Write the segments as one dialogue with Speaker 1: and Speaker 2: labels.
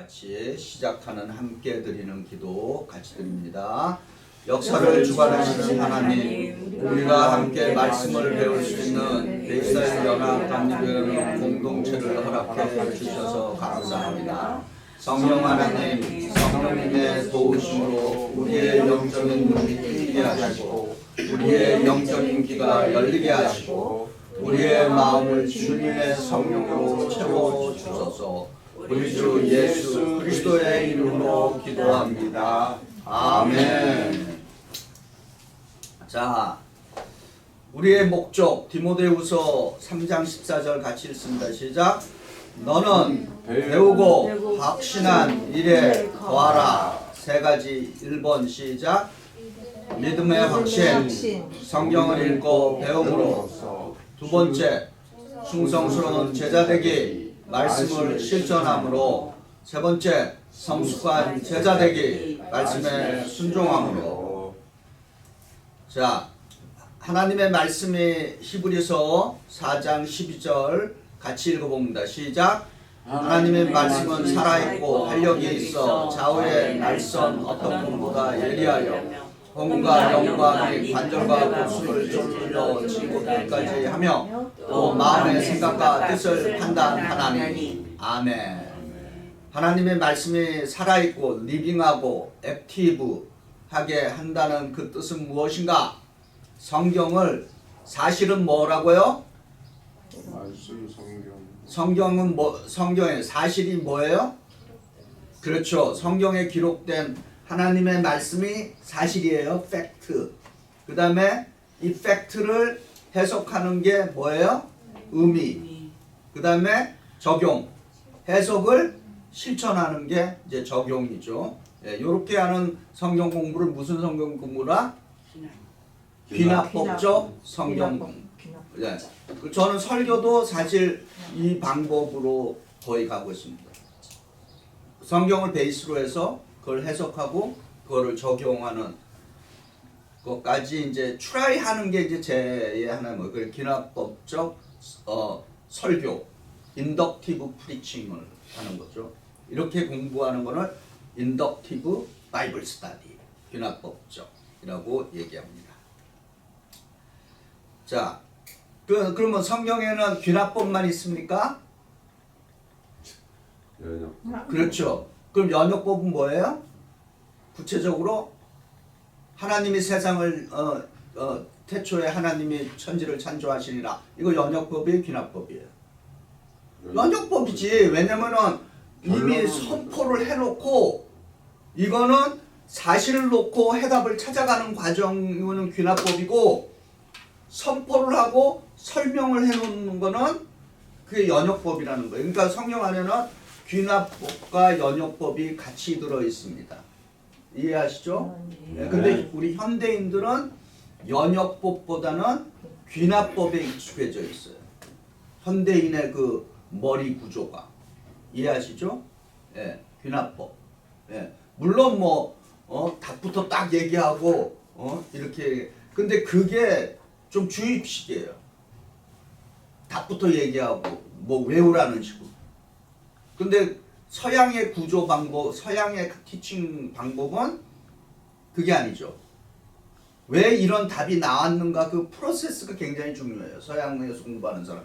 Speaker 1: 같이 시작하는 함께 드리는 기도 같이 드립니다. 역사를 주관하시는 하나님, 우리가 함께 말씀을 배울 수 있는 베이사일 연합 단위교회는 공동체를 허락해 주셔서 감사합니다. 성령 하나님, 성령님의 도우심으로 우리의 영적인 눈이 뜨게 하시고 우리의 영적인 귀가 열리게 하시고 우리의 마음을 주님의 성령으로 채워 주소서. 우리 주 예수 그리스도의 이름으로 기도합니다. 아멘. 자, 우리의 목적 디모데후서 3장 14절 같이 읽습니다. 시작. 너는 배우고 확신한 일에 거하라. 세 가지 1번 시작. 믿음의 확신, 성경을 읽고 배움으로. 두 번째, 충성스러운 제자되기, 말씀을 실천함으로. 세 번째, 성숙한 제자되기, 말씀에 순종함으로. 자, 하나님의 말씀이 히브리서 4장 12절 같이 읽어봅니다. 시작. 하나님의 말씀은 살아있고 활력이 있어 좌우의 날선 어떤弓보다 예리하여 혼과 영광이 관절과 골수를 쫄러 지고들까지 하며 또 마음의 생각과 뜻을 판단하나니. 아멘. 하나님의 말씀이 살아있고 리빙하고 액티브하게 한다는 그 뜻은 무엇인가? 성경을 사실은 뭐라고요?
Speaker 2: 말씀
Speaker 1: 성경은 성경의 사실이 뭐예요? 그렇죠. 성경에 기록된 하나님의 말씀이 사실이에요. 팩트. 그 다음에 이 팩트를 해석하는 게 뭐예요? 의미. 그 다음에 적용. 해석을 실천하는 게 이제 적용이죠. 이렇게 하는 성경 공부를 무슨 성경 공부라? 귀납법적 성경 공부. 네. 저는 설교도 사실 이 방법으로 거의 가고 있습니다. 성경을 베이스로 해서 그걸 해석하고 그거를 적용하는 것까지 이제 트라이하는 게 이제 제 하나의 뭐 그 귀납법적 설교, 인덕티브 프리칭을 하는 거죠. 이렇게 공부하는 거는 인덕티브 바이블 스터디, 귀납법적이라고 얘기합니다. 자, 그러면 성경에는 귀납법만 있습니까?
Speaker 2: 연역.
Speaker 1: 그렇죠. 그럼 연역법은 뭐예요? 구체적으로 하나님이 세상을 태초에 하나님이 천지를 창조하시니라. 이거 연역법이에요, 귀납법이에요? 연역법이지. 왜냐면은 이미 선포를 해놓고 이거는 사실을 놓고 해답을 찾아가는 과정은 귀납법이고 선포를 하고 설명을 해놓는 거는 그게 연역법이라는 거예요. 그러니까 성경 안에는 귀납법과 연역법이 같이 들어 있습니다. 이해하시죠? 네. 근데 우리 현대인들은 연역법보다는 귀납법에 익숙해져 있어요. 현대인의 그 머리 구조가. 이해하시죠? 예, 귀납법. 예. 물론 뭐 답부터 딱 얘기하고 이렇게. 근데 그게 좀 주입식이에요. 답부터 얘기하고 뭐 외우라는 식으로. 근데 서양의 구조 방법, 서양의 티칭 방법은 그게 아니죠. 왜 이런 답이 나왔는가 그 프로세스가 굉장히 중요해요. 서양에서 공부하는 사람.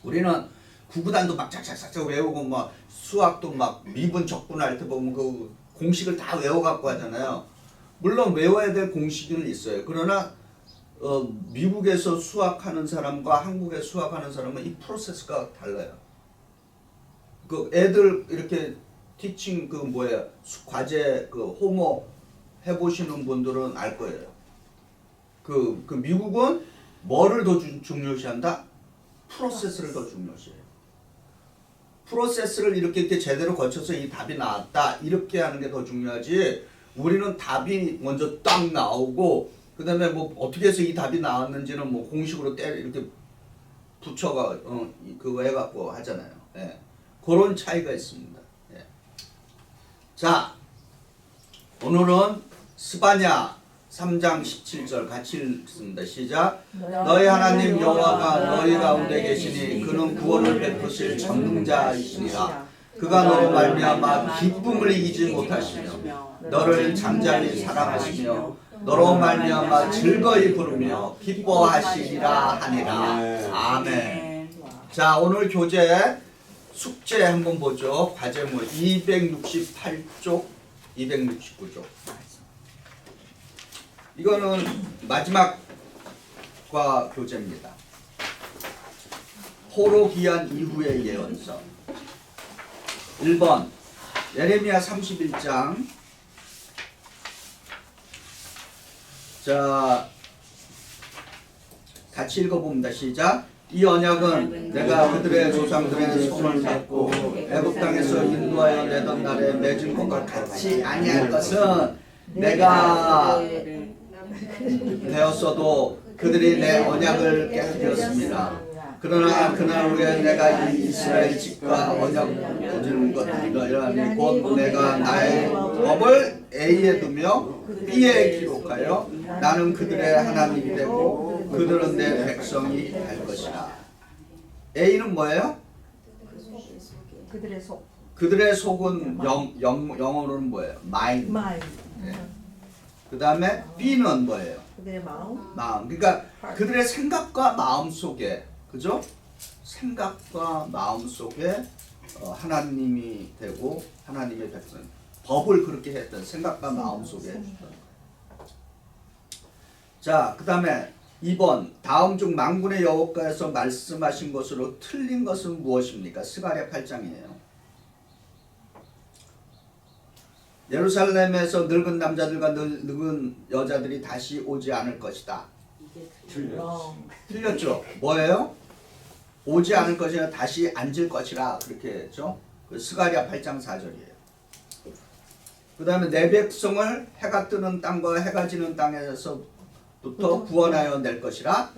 Speaker 1: 우리는 구구단도 막 착착착착 외우고 막 수학도 막 미분 적분할 때 보면 그 공식을 다 외워갖고 하잖아요. 물론 외워야 될 공식은 있어요. 그러나 미국에서 수학하는 사람과 한국에 수학하는 사람은 이 프로세스가 달라요. 그 애들 이렇게 티칭 그 뭐야 과제 그 호모 해보시는 분들은 알 거예요. 그 미국은 뭐를 더 중요시한다? 프로세스를 더 중요시해요. 프로세스를 이렇게 제대로 거쳐서 이 답이 나왔다 이렇게 하는 게 더 중요하지. 우리는 답이 먼저 딱 나오고 그 다음에 뭐 어떻게 해서 이 답이 나왔는지는 뭐 공식으로 이렇게 붙여가 그거 해갖고 하잖아요. 예. 그런 차이가 있습니다. 예. 자, 오늘은 스바냐 3장 17절 같이 읽습니다. 시작. 너희 하나님 여호와가 너희 가운데 계시니 그는 구원을 베푸실 전능자이시니라. 그가 너로 말미암아 기쁨을 이기지 못하시며 너를 잠잠히 사랑하시며 너로 말미암아 즐거이 부르며 기뻐하시리라 하니라. 아멘. 자, 오늘 교재 숙제 한번 보죠. 과제물 268쪽, 269쪽. 이거는 마지막 과 교재입니다. 포로 귀환 이후의 예언서. 1번 예레미야 31장. 자, 같이 읽어봅니다. 시작. 이 언약은 내가 그들의 조상들의 손을 잡고 애굽 땅에서 인도하여 내던 날에 맺은 것과 같이 아니할 것은 내가 되었어도 그들이 내 언약을 깨뜨렸습니다. 그러나 그날 후에 내가 이 이스라엘 집과 언약 맺은 것이라니 곧 내가 나의 법을 A에 두며 B에 기록하여 나는 그들의 하나님이 되고 그들은 내 백성이 될 것이라. A는 뭐예요?
Speaker 3: 그들의 속.
Speaker 1: 그들의 속은 영어로는 뭐예요? mind. 그 다음에 B는 뭐예요?
Speaker 3: 그들의 마음.
Speaker 1: 마음. 그러니까 그들의 생각과 마음 속에, 그죠? 생각과 마음 속에 하나님이 되고 하나님의 백성. 법을 그렇게 했던 생각과 마음 속에 해주던. 자, 그 다음에 2번 다음 중 만군의 여호와께서 말씀하신 것으로 틀린 것은 무엇입니까? 스가랴 8장이에요. 예루살렘에서 늙은 남자들과 늙은 여자들이 다시 오지 않을 것이다. 틀렸죠? 뭐예요? 오지 않을 것이라 다시 앉을 것이라 그렇게 했죠. 그 스가랴 8장 4절이에요. 그 다음에 내 백성을 해가 뜨는 땅과 해가 지는 땅에서부터 구원하여 낼 것이라.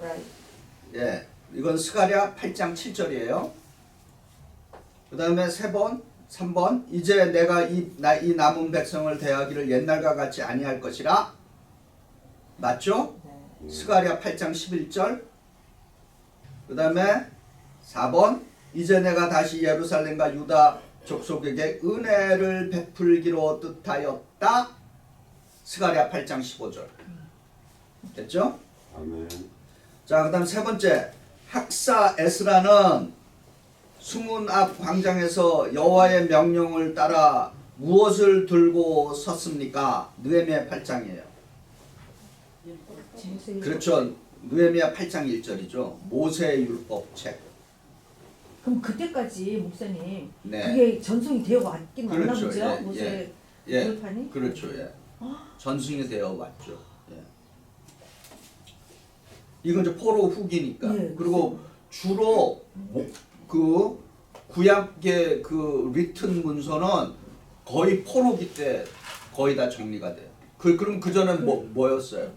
Speaker 1: 예, 이건 스가랴 8장 7절이에요. 그 다음에 3번 이제 내가 이 남은 백성을 대하기를 옛날과 같이 아니할 것이라. 맞죠? 스가랴 8장 11절. 그 다음에 4번 이제 내가 다시 예루살렘과 유다 족속에게 은혜를 베풀기로 뜻하였다. 스가랴 8장 15절. 됐죠?
Speaker 2: 아멘.
Speaker 1: 자, 그 다음 세 번째 학사 에스라는 수문 앞 광장에서 여호와의 명령을 따라 무엇을 들고 섰습니까? 느헤미야 8장이에요. 그렇죠. 느헤미야 8장 1절이죠. 모세의 율법 책.
Speaker 3: 그럼 그때까지 목사님
Speaker 1: 네.
Speaker 3: 그게 전송이 되어 왔긴 왔나
Speaker 1: 그렇죠.
Speaker 3: 보죠?
Speaker 1: 예,
Speaker 3: 모세
Speaker 1: 예.
Speaker 3: 율판이?
Speaker 1: 그렇죠. 예. 전승이 되어 왔죠. 예. 이건 이제 포로 후기니까.
Speaker 3: 예,
Speaker 1: 그리고 주로 그 구약의 그 리튼 문서는 거의 포로기 때 거의 다 정리가 돼요. 그럼 그 전에 뭐였어요?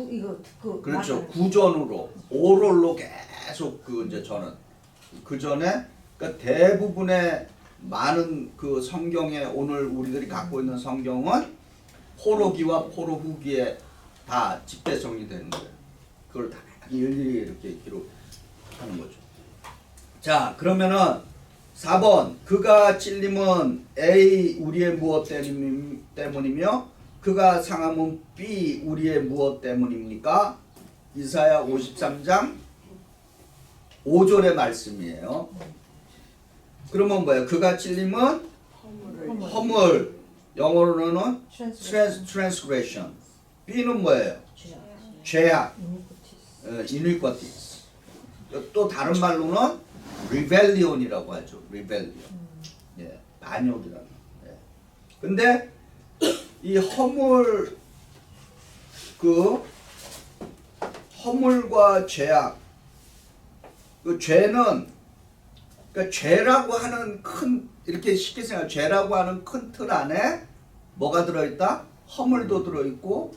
Speaker 3: 이거 듣고
Speaker 1: 그렇죠.
Speaker 3: 나가는.
Speaker 1: 구전으로 오롤로 계속 그 이제 저는 그 전에 그러니까 대부분의 많은 그 성경에 오늘 우리들이 갖고 있는 성경은 포로기와 포로 후기에 다 집대 정리되는 거예요. 그걸 다 일일이 이렇게 기록하는 거죠. 자, 그러면은 4번 그가 찔림은 A 우리의 무엇 때문이며 그가 상함은 B 우리의 무엇 때문입니까? 이사야 53장 5절의 말씀이에요. 그러면 뭐예요? 그가 찔림은 허물, 영어로는 transgression. B는 뭐예요? 죄악, iniquities. 또 다른 말로는 rebellion이라고 하죠. rebellion. 예, 반역이라는. 예. 근데 이 허물과 죄악, 그 죄는 그러니까 죄라고 하는 큰 이렇게 쉽게 생각, 죄라고 하는 큰 틀 안에 뭐가 들어있다? 허물도 들어있고,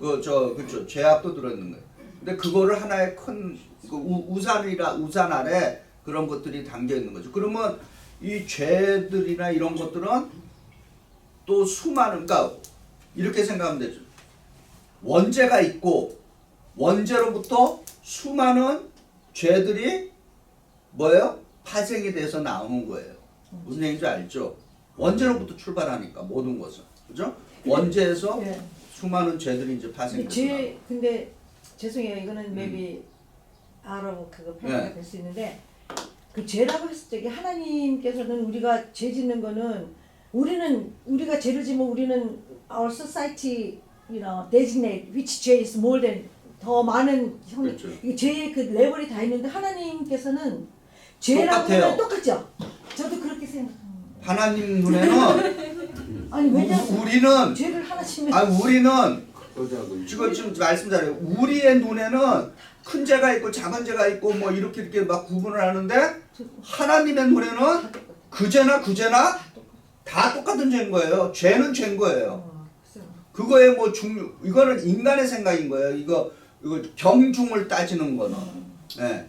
Speaker 1: 그렇죠, 죄악도 들어있는 거예요. 근데 그거를 하나의 큰 우산 아래 그런 것들이 담겨 있는 거죠. 그러면 이 죄들이나 이런 것들은 또 수많은, 그러니까 이렇게 생각하면 되죠. 원죄가 있고 원죄로부터 수많은 죄들이 뭐예요? 파생이 돼서 나오는 거예요. 무슨 얘기인지 알죠? 원죄로부터 출발하니까 모든 것은 그죠? 원죄에서
Speaker 3: 예.
Speaker 1: 수많은 죄들이 이제
Speaker 3: 근데
Speaker 1: 파생돼요.
Speaker 3: 근데 죄송해요. 이거는
Speaker 1: 음.
Speaker 3: maybe 알아보 그거 편파가
Speaker 1: 네.
Speaker 3: 될 수 있는데 그 죄라고 했을 적에 하나님께서는 우리가 죄 짓는 거는 우리가 죄를 지면 우리는 our society designate which 죄 is more than 더 많은
Speaker 1: 그렇죠.
Speaker 3: 이게 죄의 그 레벨이 다 있는데 하나님께서는 죄라고
Speaker 1: 똑같아요.
Speaker 3: 하면 똑같죠. 저도 그렇게 생각합니다.
Speaker 1: 하나님 눈에는
Speaker 3: 아니 왜냐면
Speaker 1: 우리는
Speaker 3: 죄를 하나 지면
Speaker 1: 우리는
Speaker 2: 그거자고
Speaker 1: 지금 말씀 잘해요. 우리의 눈에는 큰 죄가 있고 작은 죄가 있고 뭐 이렇게 막 구분을 하는데 하나님의 눈에는 그 죄나 그 죄나 다 똑같은 죄인 거예요. 죄는 죄인 거예요. 그거에 뭐 이거는 인간의 생각인 거예요. 이거 경중을 따지는 거는. 예.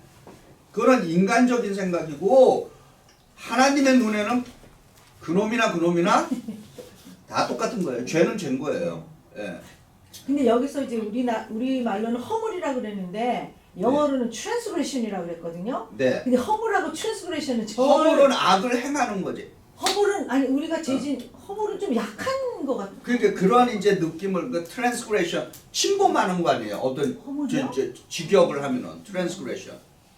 Speaker 1: 그런 인간적인 생각이고 하나님의 눈에는 그놈이나 다 똑같은 거예요. 죄는 죄인 거예요. 예.
Speaker 3: 근데 여기서 이제 우리 말로는 허물이라고 그랬는데 영어로는 transgression이라고 그랬거든요.
Speaker 1: 네.
Speaker 3: 근데 허물하고 transgression은
Speaker 1: 허물은 악을 행하는 거지.
Speaker 3: 허물은 아니 우리가 죄진 허물은 좀 약한 것 같아.
Speaker 1: 그러니까 그런 이제 느낌을 그 트랜스그레션 침범하는 거 아니에요. 어떤
Speaker 3: 허물이요?
Speaker 1: 직역을 하면은 트랜스그레션.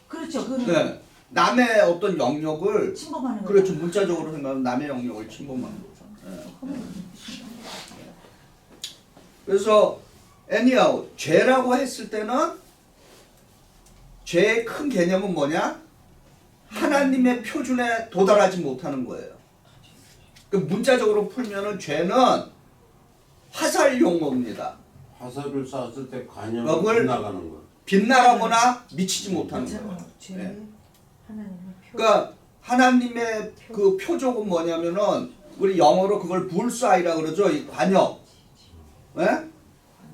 Speaker 3: 그렇죠. 그
Speaker 1: 네. 남의 어떤 영역을
Speaker 3: 침범하는 거.
Speaker 1: 그렇죠. 문자적으로 생각하면 남의 영역을 침범하는 거죠. 네. 그래서 anyhow 죄라고 했을 때는 죄의 큰 개념은 뭐냐? 하나님의 표준에 도달하지 못하는 거예요. 그 문자적으로 풀면은 죄는 화살 용어입니다.
Speaker 2: 화살을 쐈을 때 관념이
Speaker 1: 그걸
Speaker 2: 빗나가는 거.
Speaker 1: 빗나가거나 미치지 못하는
Speaker 3: 괜찮아요.
Speaker 1: 거예요.
Speaker 3: 죄
Speaker 1: 네.
Speaker 3: 하나님의 표.
Speaker 1: 그러니까 하나님의 그 표적은 뭐냐면은 우리 영어로 그걸 불사이라 그러죠. 이 관역. 예?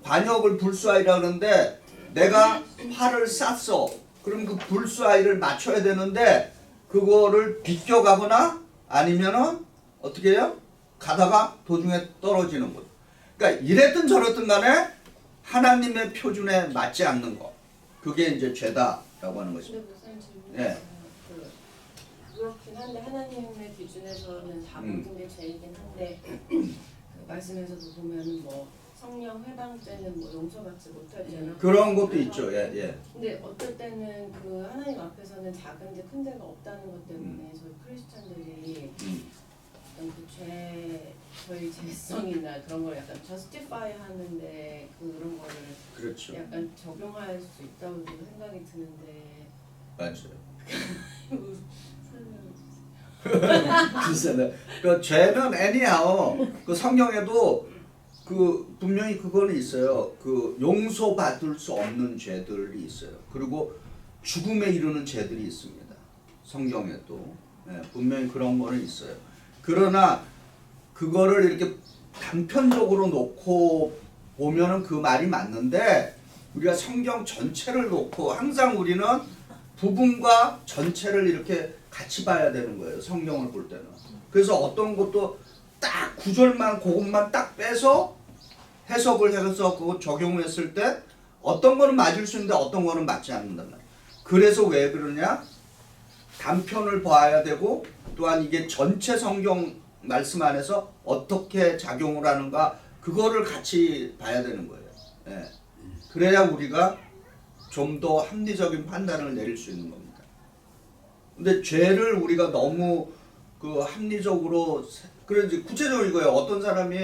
Speaker 1: 관역을 불사이라 그러는데 내가 활을 쐈어. 그럼 그 불사이를 맞춰야 되는데 그거를 비껴가거나 아니면은 어떻게 해요? 가다가 도중에 떨어지는 것. 그러니까 이랬든 저랬든 간에 하나님의 표준에 맞지 않는 거. 그게 이제 죄다라고 하는 것입니다.
Speaker 4: 근데 무슨 질문이
Speaker 1: 예.
Speaker 4: 그렇긴 한데 하나님의 기준에서는 다 모든 게 죄이긴 한데 그 말씀에서도 보면은 뭐 성령 회방 때는 뭐 용서받지 못할 죄나
Speaker 1: 그런 것도 있죠. 예, 예.
Speaker 4: 근데 어떨 때는 그 하나님 앞에서는 작은 죄, 큰 죄가 없다는 것 때문에 저희 크리스찬들이 어떤 그 저희 죄성이나 그런 걸 약간 justify 하는데 그런 거를
Speaker 1: 그렇죠.
Speaker 4: 약간 적용할 수 있다고 생각이 드는데
Speaker 1: 맞아요.
Speaker 4: 설명해 주세요.
Speaker 1: 글쎄, 그 죄는 anyhow 그 성경에도 그 분명히 그거는 있어요. 그 용서받을 수 없는 죄들이 있어요. 그리고 죽음에 이르는 죄들이 있습니다. 성경에도 분명히 그런 거는 있어요. 그러나 그거를 이렇게 단편적으로 놓고 보면은 그 말이 맞는데 우리가 성경 전체를 놓고 항상 우리는 부분과 전체를 이렇게 같이 봐야 되는 거예요. 성경을 볼 때는. 그래서 어떤 것도 딱 구절만 그것만 딱 빼서 해석을 해서 그거 적용했을 때 어떤 거는 맞을 수 있는데 어떤 거는 맞지 않는단 말이에요. 그래서 왜 그러냐? 단편을 봐야 되고 또한 이게 전체 성경 말씀 안에서 어떻게 작용을 하는가 그거를 같이 봐야 되는 거예요. 예. 그래야 우리가 좀 더 합리적인 판단을 내릴 수 있는 겁니다. 근데 죄를 우리가 너무 그 합리적으로 그런지 구체적으로 이거예요. 어떤 사람이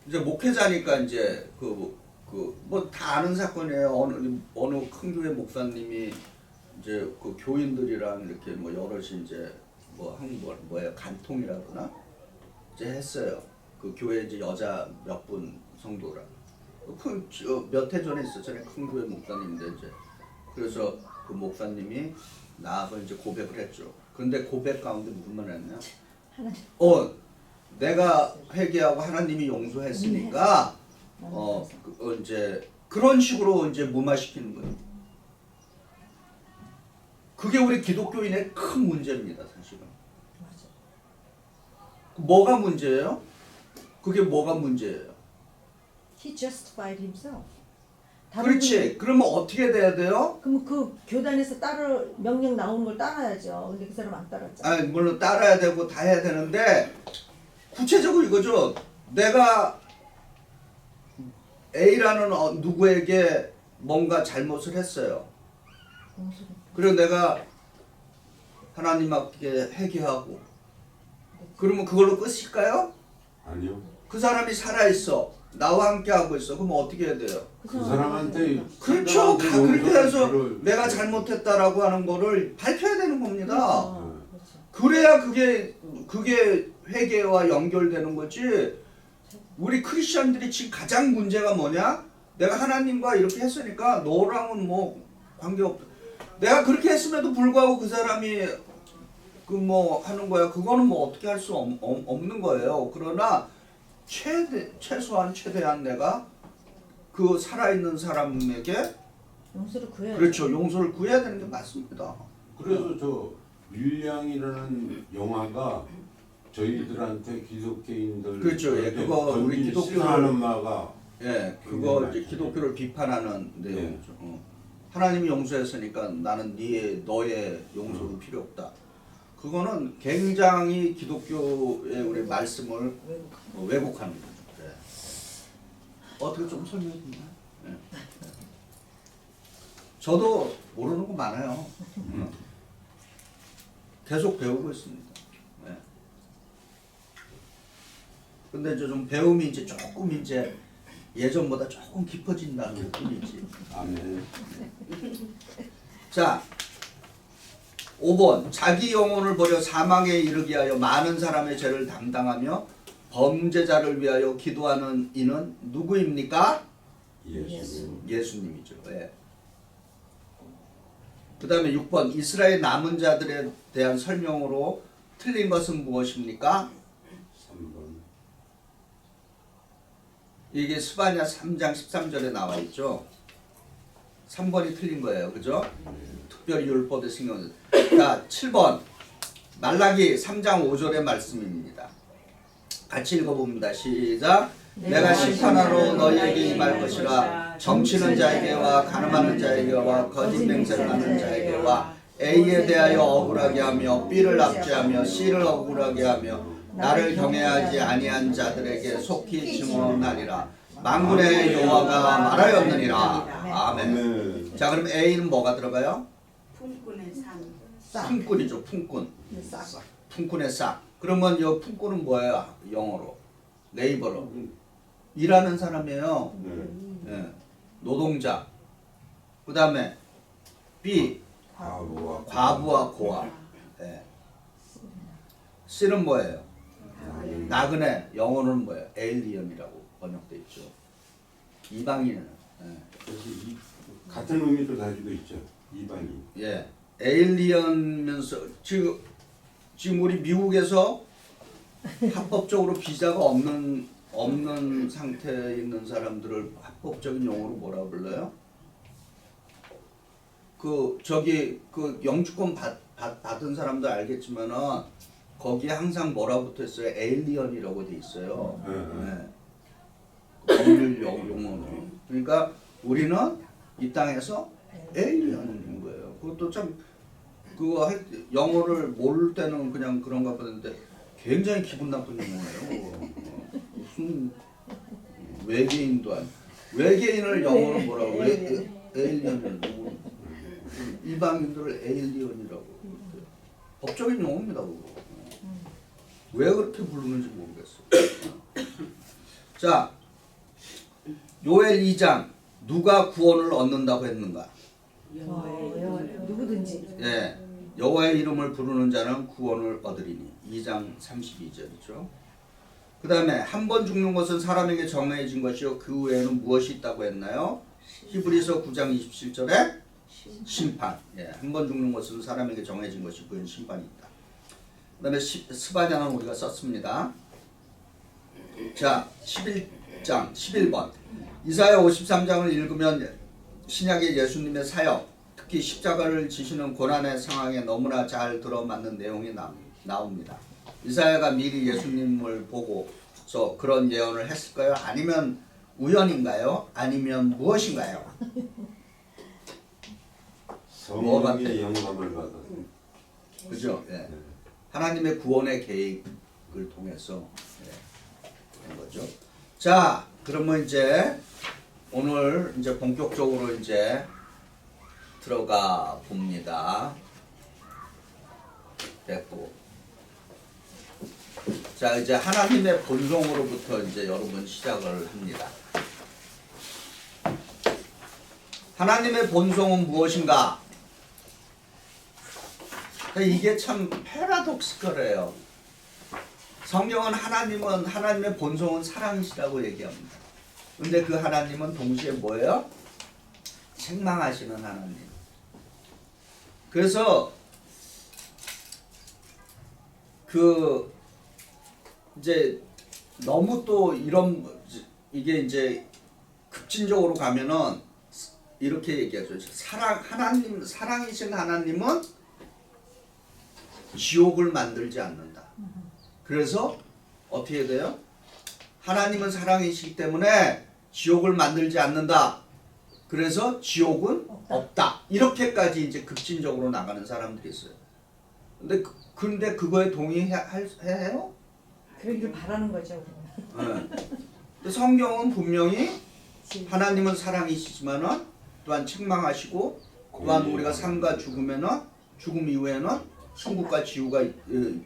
Speaker 1: 이제 목회자니까 이제 뭐 다 아는 사건이에요. 어느 큰 교회 목사님이 이제 그 교인들이랑 이렇게 뭐 여럿이 이제 뭐예요 간통이라 그러나 이제 했어요. 그 교회 이제 여자 몇 분 성도랑 몇 해 전에 있었잖아요. 큰 교회 목사님인데 이제 그래서 그 목사님이 나하고 이제 고백을 했죠. 그런데 고백 가운데 무슨 말 했냐? 내가 회개하고 하나님이 용서했으니까 이제 그런 식으로 이제 무마시키는 거예요. 그게 우리 기독교인의 큰 문제입니다, 사실은.
Speaker 3: 맞아.
Speaker 1: 뭐가 문제예요? 그게 뭐가 문제예요?
Speaker 3: He justified himself. 다른
Speaker 1: 그렇지. 그러면 어떻게 돼야 돼요?
Speaker 3: 그럼 그 교단에서 따라 명령 나오는 걸 따라야죠. 근데 그 사람 안 따랐잖아.
Speaker 1: 아, 물론 따라야 되고 다 해야 되는데 구체적으로 이거죠. 내가 A라는 누구에게 뭔가 잘못을 했어요. 그리고 내가 하나님 앞에 회개하고 그러면 그걸로 끝일까요?
Speaker 2: 아니요.
Speaker 1: 그 사람이 살아있어. 나와 함께 하고 있어. 그럼 어떻게 해야 돼요?
Speaker 2: 그 사람한테
Speaker 1: 그렇죠. 다
Speaker 2: 상대방한테
Speaker 1: 그렇게 해서
Speaker 2: 용서를
Speaker 1: 내가 잘못했다라고 하는 거를 밝혀야 되는 겁니다.
Speaker 3: 그렇죠. 그렇죠.
Speaker 1: 그래야 그게 회개와 연결되는 거지. 우리 크리스천들이 지금 가장 문제가 뭐냐? 내가 하나님과 이렇게 했으니까 너랑은 뭐 관계없다. 내가 그렇게 했음에도 불구하고 그 사람이 그 뭐 하는 거야. 그거는 뭐 어떻게 할 수 없는 거예요. 그러나 최소한 내가 그 살아있는 사람에게
Speaker 3: 용서를 구해야
Speaker 1: 그렇죠. 용서를 구해야 되는 게 맞습니다.
Speaker 2: 그래서 저 율량이라는 영화가 저희들한테 기독교인들
Speaker 1: 그렇죠. 예, 그거 우리 기독교를-
Speaker 2: 신하는 마가
Speaker 1: 예, 그거
Speaker 2: 굉장히
Speaker 1: 이제 기독교를 비판하는
Speaker 2: 네.
Speaker 1: 내용이죠. 하나님이 용서했으니까 나는 너의 용서도 필요 없다. 그거는 굉장히 기독교의 우리 말씀을 왜곡하는 거죠. 예. 어떻게 좀 설명해 주나요? 예. 저도 모르는 거 많아요. 계속 배우고 있습니다. 예. 근데 이제 좀 배움이 이제 조금 이제 예전보다 조금 깊어진다는 느낌이지.
Speaker 2: 아멘.
Speaker 1: 자, 5번 자기 영혼을 버려 사망에 이르게 하여 많은 사람의 죄를 담당하며 범죄자를 위하여 기도하는 이는 누구입니까?
Speaker 2: 예수.
Speaker 1: 예수님이죠. 예. 그 다음에 6번 이스라엘 남은 자들에 대한 설명으로 틀린 것은 무엇입니까?
Speaker 2: 3번.
Speaker 1: 이게 스바냐 3장 13절에 나와 있죠. 3번이 틀린 거예요. 그죠? 특별히 율법의 신경. 자, 7번 말라기 3장 5절의 말씀입니다. 같이 읽어봅니다. 시작. 내가 심판하러 너희에게 임할 것이라 정치는 자에게와 가늠하는 자에게와 거짓 맹세를 하는 자에게와 A에 대하여 억울하게 하며 B를 납치하며 C를 억울하게 하며 나를 경외하지 아니한 자들에게 속히 증언하리라. 만군의 여호와가 말하였느니라. 아멘.
Speaker 2: 아멘.
Speaker 1: 자, 그럼 A는 뭐가 들어가요?
Speaker 5: 품꾼의 삶.
Speaker 3: 싹.
Speaker 1: 품꾼이죠. 품꾼.
Speaker 3: 싹.
Speaker 1: 품꾼의 싹. 그러면 이 품꾼은 뭐예요? 영어로 레이버러. 일하는 사람이에요.
Speaker 2: 네.
Speaker 1: 예. 노동자. 그 다음에 B 과부와 고아. 예. C는 뭐예요? 나그네. 영어로는 뭐예요? 에일리언이라고 번역돼 있죠. 이방인은. 예.
Speaker 2: 그래서 이 같은 의미를 가지고 있죠. 이방인.
Speaker 1: 예. 에일리언면서 지금 우리 미국에서 합법적으로 비자가 없는 상태에 있는 사람들을 합법적인 용어로 뭐라 불러요? 그 영주권 받은 사람도 알겠지만은 거기에 항상 뭐라 붙어 있어요? 에일리언이라고 돼 있어요. 네. 법률 용어로. 그러니까 우리는 이 땅에서 에일리언인 거예요. 그것도 참 영어를 모를 때는 그냥 그런가 보는데 굉장히 기분 나쁜 용어예요. 무슨 외계인도 아니. 외계인을 영어로 뭐라고? 에일리언을 이방인들을 에일리언이라고. 법적인 용어입니다. 그거. 왜 그렇게 부르는지 모르겠어요. 자, 요엘 2장 누가 구원을 얻는다고 했는가?
Speaker 3: 누구든지.
Speaker 1: 예, 여호와의 이름을 부르는 자는 구원을 얻으리니 2장 32절이죠. 그 다음에 한 번 죽는 것은 사람에게 정해진 것이요 그 외에는 무엇이 있다고 했나요? 히브리서 9장 27절에 심판. 예, 한 번 죽는 것은 사람에게 정해진 것이 그 외에는 심판이 있다. 그 다음에 스바냐는 우리가 썼습니다. 자, 11장 11번 이사야 53장을 읽으면 신약의 예수님의 사역, 특히 십자가를 지시는 고난의 상황에 너무나 잘 들어맞는 내용이 나옵니다. 이사야가 미리 예수님을 보고서 그런 예언을 했을까요? 아니면 우연인가요? 아니면 무엇인가요?
Speaker 2: 성령의 영감을 받아서.
Speaker 1: 그죠? 예. 하나님의 구원의 계획을 통해서 된 거죠. 자, 그러면 이제 오늘 이제 본격적으로 이제 들어가 봅니다. 됐고. 자, 이제 하나님의 본성으로부터 이제 여러분 시작을 합니다. 하나님의 본성은 무엇인가? 이게 참 패러독스컬해요. 성경은 하나님의 본성은 사랑이시라고 얘기합니다. 근데 그 하나님은 동시에 뭐예요? 책망하시는 하나님. 그래서 이제 너무 또 이게 이제 급진적으로 가면은 이렇게 얘기하죠. 사랑이신 하나님은 지옥을 만들지 않는다. 그래서 어떻게 돼요? 하나님은 사랑이시기 때문에 지옥을 만들지 않는다. 그래서 지옥은 없다. 이렇게까지 이제 급진적으로 나가는 사람들이 있어요. 근데 그거에 동의해요?
Speaker 3: 그러기를 바라는 거죠. 우리는.
Speaker 1: 네. 성경은 분명히 하나님은 사랑이시지만은 또한 책망하시고 또한 우리가 삶과 죽음 이후에는 천국과 지옥과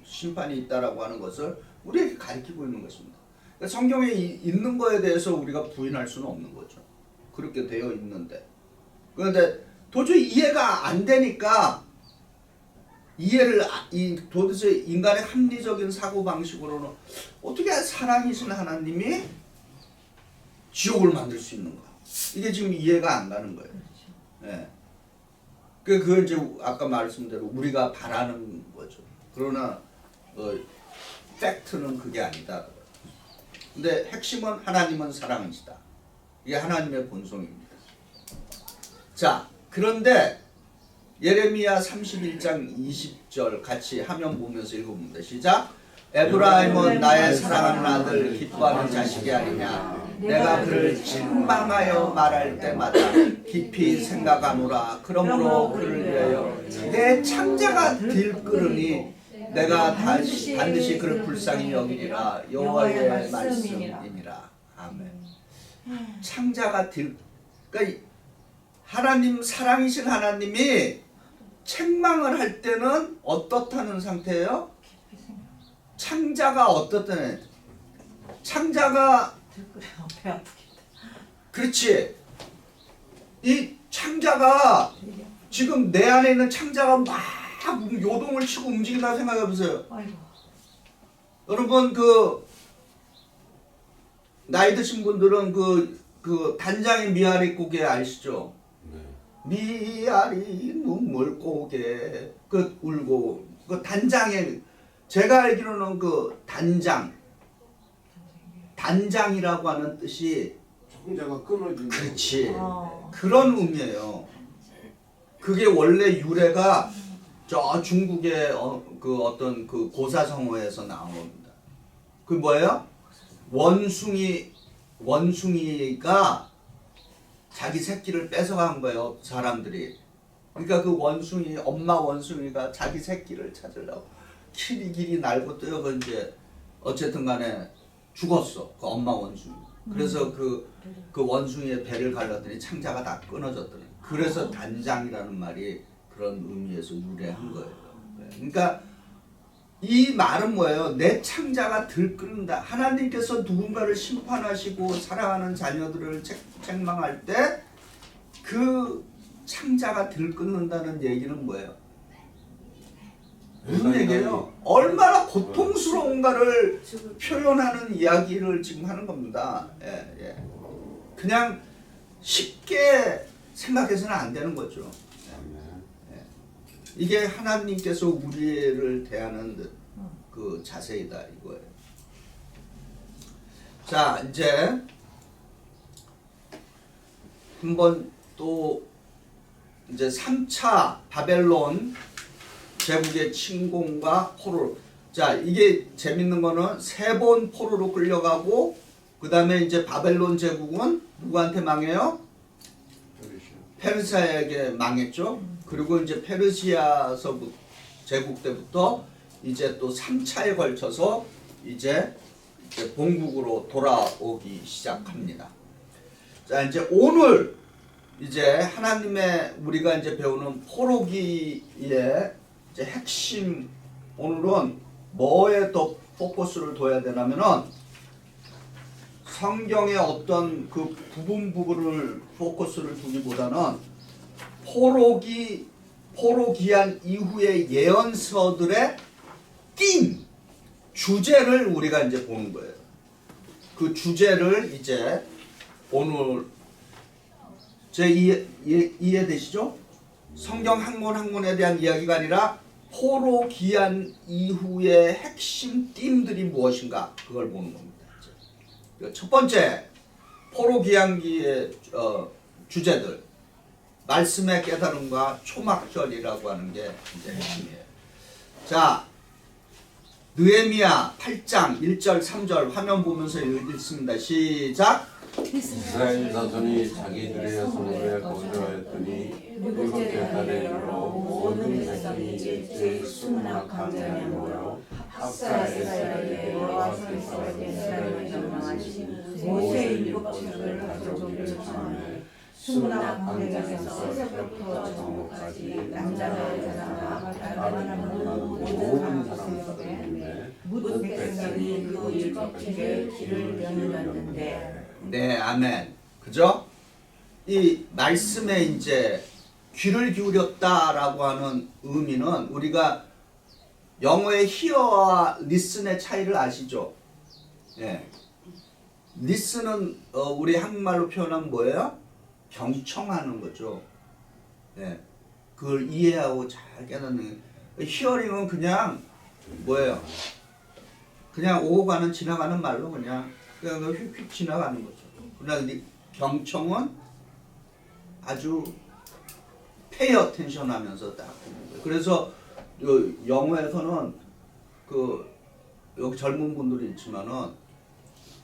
Speaker 1: 심판이 있다라고 하는 것을 우리에게 가르치고 있는 것입니다. 그러니까 성경에 있는 거에 대해서 우리가 부인할 수는 없는 거죠. 그렇게 되어 있는데. 그런데 도저히 이해가 안 되니까 도대체 인간의 합리적인 사고 방식으로는 어떻게 사랑이신 하나님이 지옥을 만들 수 있는가? 이게 지금 이해가 안 가는 거예요. 예. 그걸 이제 아까 말씀대로 우리가 바라는 거죠. 그러나 팩트는 그게 아니다. 근데 핵심은 하나님은 사랑이시다. 이게 하나님의 본성입니다. 자, 그런데 예레미야 31장 20절 같이 화면 보면서 읽어봅니다. 시작. 에브라임은 나의 사랑하는 아들 기뻐하는 자식이 아니냐. 내가 그를 책망하여 말할 때마다 깊이 생각하노라. 그러므로 그를 위하여 내 창자가 들끓으니 내가 반드시 그를 불쌍히 여기리라. 여호와의 말씀이니라. 아멘. 창자가 그러니까 하나님 사랑이신 하나님이 책망을 할 때는 어떻다는 상태예요? 창자가 어떻다는 창자가
Speaker 3: 배 아프겠다.
Speaker 1: 그렇지. 이 창자가 지금 내 안에 있는 창자가 막 요동을 치고 움직인다고 생각해 보세요.
Speaker 3: 아이고.
Speaker 1: 여러분 나이 드신 분들은 그 단장의 미아리 고개 아시죠?
Speaker 2: 네.
Speaker 1: 미아리 눈물 고개 울고 단장의 제가 알기로는 단장이라고 하는 뜻이
Speaker 2: 청자가 끊어지는.
Speaker 1: 그렇지. 그런 의미예요. 그게 원래 유래가 저 중국의 어떤 그 고사성어에서 나온 겁니다. 그 뭐예요? 원숭이가 자기 새끼를 뺏어간 거예요, 사람들이. 그러니까 그 엄마 원숭이가 자기 새끼를 찾으려고 길이 날고 뛰어가 이제 어쨌든 간에 죽었어, 그 엄마 원숭이. 그래서 그 원숭이의 배를 갈랐더니 창자가 다 끊어졌더니. 그래서 단장이라는 말이 그런 의미에서 유래한 거예요. 그러니까 이 말은 뭐예요? 내 창자가 들끓는다. 하나님께서 누군가를 심판하시고 사랑하는 자녀들을 책망할 때 그 창자가 들끓는다는 얘기는 뭐예요? 무슨 얘기예요? 얼마나 고통스러운가를 표현하는 이야기를 지금 하는 겁니다. 예. 그냥 쉽게 생각해서는 안 되는 거죠. 이게 하나님께서 우리를 대하는 그 자세이다 이거예요. 자, 이제 한번 또 이제 3차 바벨론 제국의 침공과 포로. 자, 이게 재밌는 거는 3번 포로로 끌려가고 그 다음에 이제 바벨론 제국은 누구한테 망해요? 페르시아에게 망했죠. 그리고 이제 페르시아서 제국 때부터 이제 또 3차에 걸쳐서 이제 본국으로 돌아오기 시작합니다. 자, 이제 오늘 이제 하나님의 우리가 이제 배우는 포로기의 이제 핵심, 오늘은 뭐에 더 포커스를 둬야 되냐면은 성경의 어떤 그 부분을 포커스를 두기보다는 포로기한 이후의 예언서들의 띵 주제를 우리가 이제 보는 거예요. 그 주제를 이제 오늘 이해되시죠? 성경 한 권 한 권에 대한 이야기가 아니라 포로기한 이후의 핵심 띵들이 무엇인가 그걸 보는 겁니다. 첫 번째 포로기한기의 주제들, 말씀의 깨달음과 초막절이라고 하는 게 이제 핵심이에요. 자, 느헤미야 8장 1절 3절 화면 보면서 읽습니다. 시작.
Speaker 2: 이스라엘 자손이 자기들의 성읍에 거주하였더니 일곱째 달에 이르러 모든 백성이 일제히 수문학 광장에 모여 합사에서 여호와께서 이스라엘을 명령하신 모세의 일곱 책을 가져오기를 청하매 수문학 광장에서 새벽부터 저녁까지 남자나 여자나 알만한 모든 사람들에게 묻 백성이 그 일곱 책의 길을 열렸는데.
Speaker 1: 네, 아멘. 그죠? 이 말씀에 이제 귀를 기울였다라고 하는 의미는 우리가 영어의 hear와 listen의 차이를 아시죠? 예. listen은 우리 한국말로 표현하면 뭐예요? 경청하는 거죠. 예. 그걸 이해하고 잘 깨닫는. hearing은 그냥 뭐예요? 그냥 오고 가는 지나가는 말로 그냥 휙휙 지나가는 거죠. 그러나 경청은 아주 pay attention 하면서 딱 보는 거예요. 그래서 영어에서는 그 여기 젊은 분들이 있지만은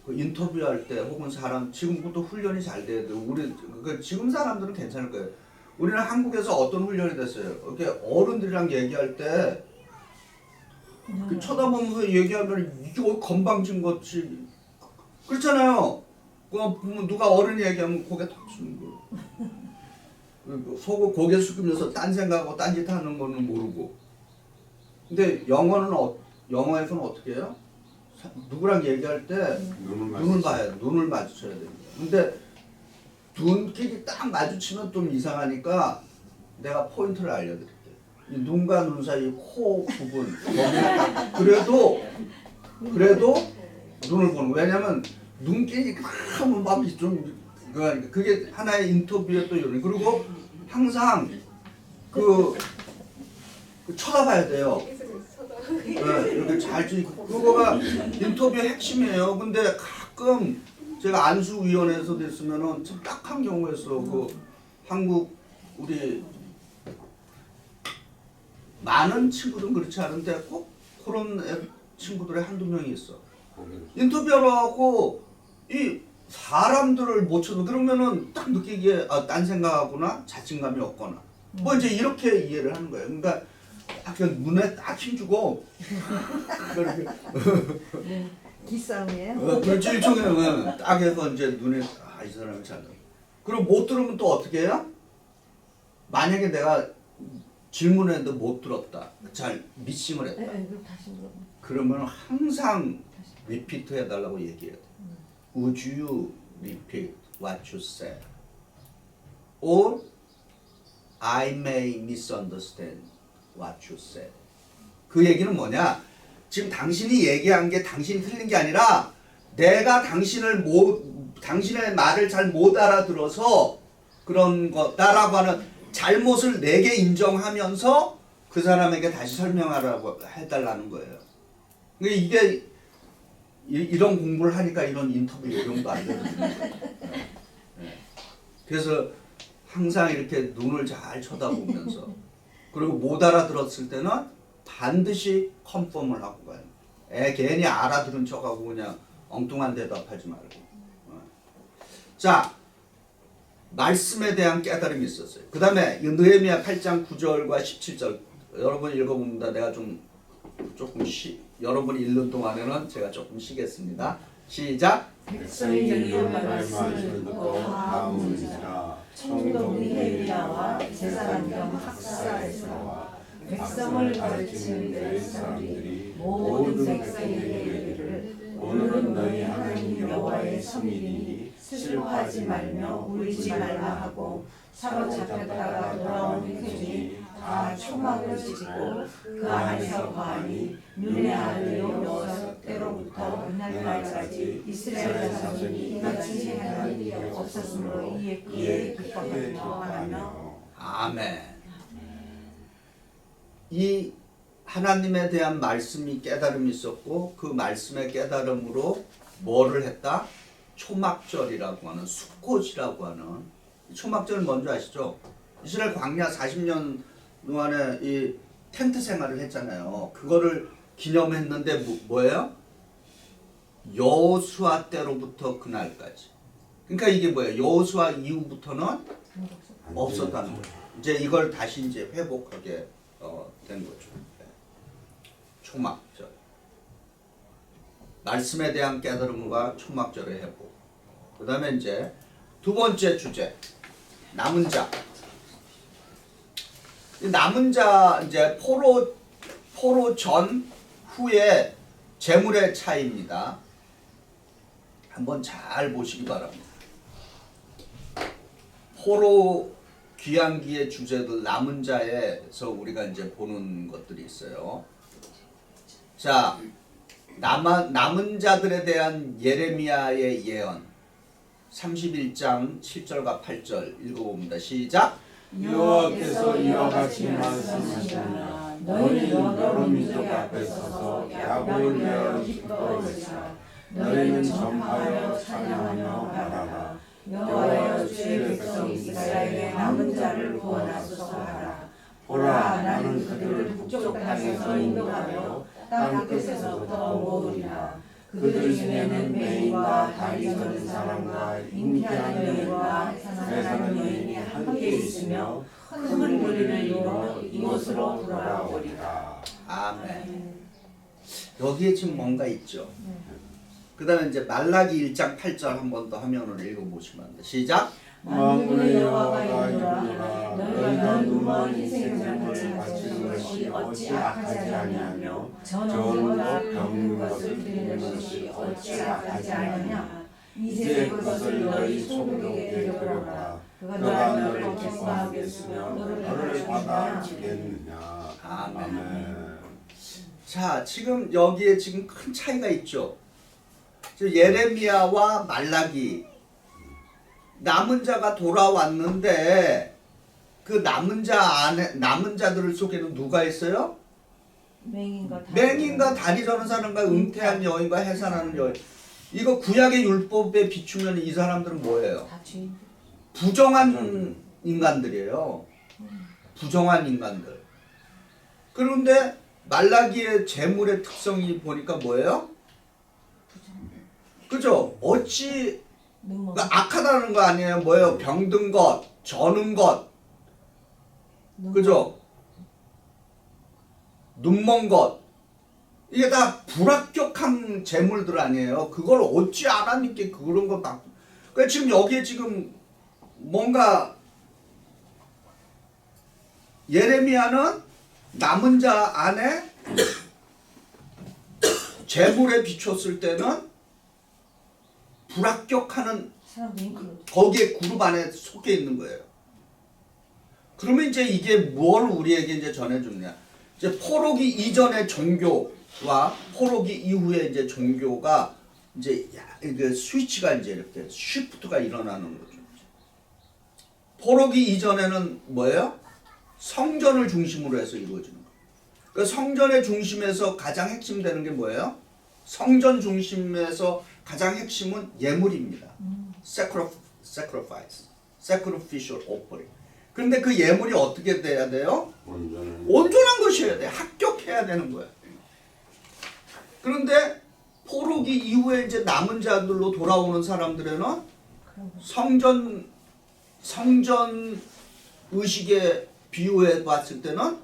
Speaker 1: 그 인터뷰할 때 혹은 사람 지금부터 훈련이 잘 돼야 돼요. 우리 지금 사람들은 괜찮을 거예요. 우리는 한국에서 어떤 훈련이 됐어요? 이렇게 어른들이랑 얘기할 때 그 쳐다보면서 얘기하면 이게 건방진 것이 그렇잖아요. 누가 어른이 얘기하면 고개 탁 숙이는 거예요. 속을 고개 숙이면서 딴 생각하고 딴짓 하는 거는 모르고. 근데 영어에서는 어떻게 해요? 누구랑 얘기할 때 눈을 봐야 돼. 눈을 마주쳐야 됩니다. 근데 눈길이 딱 마주치면 좀 이상하니까 내가 포인트를 알려드릴게요. 이 눈과 눈 사이 코 부분 그래도 눈을 보는. 왜냐면 눈길이 하면 막 좀 그게 하나의 인터뷰의 또 요령. 그리고 항상 그 쳐다봐야 돼요. 네, 이렇게 잘 그거가 인터뷰의 핵심이에요. 근데 가끔 제가 안수위원회에서 됐으면은 좀 딱한 경우였어. 그 한국 우리 많은 친구들은 그렇지 않은데 꼭 그런 친구들의 한두 명이 있어. 인터뷰하러 하고 이 사람들을 못 쳐도 그러면은 딱 느끼기에 딴 생각하거나 자신감이 없거나 뭐 이제 이렇게 이해를 하는 거예요. 그러니까 약간 눈에 딱 힘주고
Speaker 3: 기싸움이에요?
Speaker 1: 그렇지 일종의 딱 해서 이제 눈에 이 사람이 잘. 그리고 못 들으면 또 어떻게 해요? 만약에 내가 질문했는데 못 들었다. 잘 미싱을 했다. 그러면 항상 리피트 해달라고 얘기해야 돼. Would you repeat what you said? Or I may misunderstand what you said. 그 얘기는 뭐냐? 지금 당신이 얘기한 게 당신이 틀린 게 아니라 내가 당신의 말을 잘 못 알아들어서 그런 거다라고 하는 잘못을 내게 인정하면서 그 사람에게 다시 설명하라고 해달라는 거예요. 이게 이런 공부를 하니까 이런 인터뷰 요령도 알려드리는 거예요. 그래서 항상 이렇게 눈을 잘 쳐다보면서 그리고 못 알아들었을 때는 반드시 컨펌을 하고 가요. 괜히 알아들은 척하고 그냥 엉뚱한 대답하지 말고. 자, 말씀에 대한 깨달음이 있었어요. 그 다음에 느헤미야 8장 9절과 17절 여러분 읽어봅니다. 내가 조금 여러분이 읽는 동안에는 제가 조금 쉬겠습니다. 시작.
Speaker 3: 백성이
Speaker 2: 여호와의
Speaker 3: 여호와의
Speaker 2: 말씀을 듣고 다음은지라
Speaker 3: 청동 느헤미야와 제사장 겸 학사에서 백성을 가르치는 그 사람들이 모든 백성에게 이르기를 오늘은 너희 하나님 여호와의 성일이니 슬퍼하지 말며 울지 말라 하고 사로잡혔다가 돌아온 그들이 다 초막을 짓고 그 안에서 거하니 눈의 아들요 여섯 때로부터 그날까지 이스라엘 자손이 이같이 행하는 일이 없었으므로 이에 기뻐하며
Speaker 1: 아멘. 이 하나님에 대한 말씀이 깨달음이 있었고 그 말씀의 깨달음으로 뭐를 했다? 초막절이라고 하는 수꽃이라고 하는 초막절 뭔지 아시죠? 이스라엘 광야 40년 동안에 이 텐트 생활을 했잖아요. 그거를 기념했는데 뭐예요? 여호수아 때로부터 그날까지. 그러니까 이게 뭐예요? 여호수아 이후부터는 없었다는 거죠. 이제 이걸 다시 이제 회복하게 된 거죠. 초막절. 말씀에 대한 깨달음과 초막절의 회복. 그 다음에 이제 두 번째 주제. 남은 자. 이 남은 자 이제 포로 전 후에 재물의 차이입니다. 한번 잘 보시기 바랍니다. 포로 귀환기의 주제들 남은 자에서 우리가 이제 보는 것들이 있어요. 자, 남은 자들에 대한 예레미야의 예언 31장 7절과 8절 읽어봅니다. 시작.
Speaker 2: 여호와께서 이와 같이 말씀하시느냐 너희는 여러 민족 앞에 서서 야곱을 위하여 기뻐하리라 너희는 전파하여 찬양하며 말하라 여호와여 주의 백성 이스라엘의 남은 자를 구원하소서 하라 보라 나는 그들을 북쪽 땅에서 인도하며 땅 끝에서부터 모으리라 그들 중에는 맹인과 다리 저는 사람과 잉태하는 여인과 해산하는 여인이 함께 있으며 큰 무리를 이루어 이곳으로 돌아오리라.
Speaker 1: 아멘. 여기에 지금 뭔가 있죠. 그 다음에 이제 말라기 1장 8절 한 번 더 화면으로 읽어보시면 안 돼. 시작.
Speaker 3: 만군의 여호와가 이르노라
Speaker 2: 너희가 눈먼 생명을 바치는 것이 어찌 악하지 아니하며 전과 병든 것을 드리는 것이 어찌 악하지 아니하냐 이제 그것을 너희 소국에게 되돌아라 그가 너를 기뻐하겠으며 너를 받아주겠느냐. 아멘.
Speaker 1: 자, 지금 여기에 지금 큰 차이가 있죠. 지금 예레미야와 말라기 남은 자가 돌아왔는데 그 남은 자들 속에는 누가 있어요? 맹인과 다리 저는 사람과 은퇴한 여인과 해산하는 여인. 이거 구약의 율법에 비추면 이 사람들은 뭐예요? 부정한 인간들이에요. 부정한 인간들. 그런데 말라기의 재물의 특성이 보니까 뭐예요? 그죠? 어찌 그러니까 악하다는 거 아니에요? 뭐예요? 병든 것, 저는 것, 그죠? 눈먼 것, 이게 다 불합격한 재물들 아니에요? 그걸 어찌 하나님께 그런 걸 막. 그러니까 지금 여기에 지금 뭔가 예레미야는 남은 자 안에 재물에 비췄을 때는 불합격하는 거기에 그룹 안에 속해 있는 거예요. 그러면 이제 이게 뭘 우리에게 이제 전해주느냐? 이제 포로기 이전의 종교와 포로기 이후의 이제 종교가 이제 이게 스위치가 이제 이렇게 쉬프트가 일어나는 거죠. 포로기 이전에는 뭐예요? 성전을 중심으로 해서 이루어지는 거예요. 그러니까 성전의 중심에서 가장 핵심되는 게 뭐예요? 성전 중심에서 가장 핵심은 예물입니다. sacrifice, sacrificial offering. 그런데 그 예물이 어떻게 돼야 돼요? 온전한 것이어야 돼. 합격해야 되는 거야. 그런데 포로기 이후에 이제 남은 자들로 돌아오는 사람들에는 성전 의식에 비유해 봤을 때는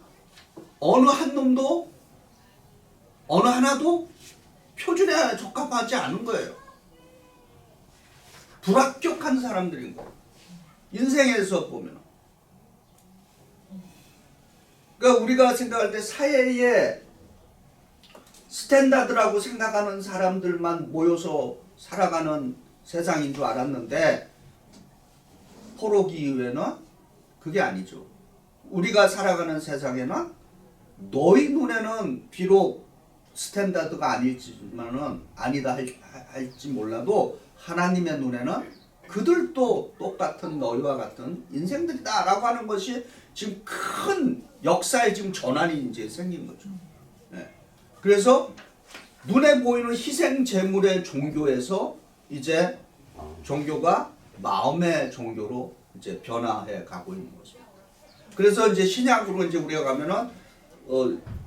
Speaker 1: 어느 한 놈도 어느 하나도 표준에 적합하지 않은 거예요. 불합격한 사람들인 거예요. 인생에서 보면. 그러니까 우리가 생각할 때 사회에 스탠다드라고 생각하는 사람들만 모여서 살아가는 세상인 줄 알았는데 포로기 이후에는 그게 아니죠. 우리가 살아가는 세상에는 너희 눈에는 비록 스탠다드가 아니지만은 아니다 할지 몰라도 하나님의 눈에는 그들도 똑같은 너희와 같은 인생들이다라고 하는 것이 지금 큰 역사의 지금 전환이 이제 생긴 거죠. 네. 그래서 눈에 보이는 희생 제물의 종교에서 이제 종교가 마음의 종교로 이제 변화해 가고 있는 거죠. 그래서 이제 신약으로 이제 우리가 가면은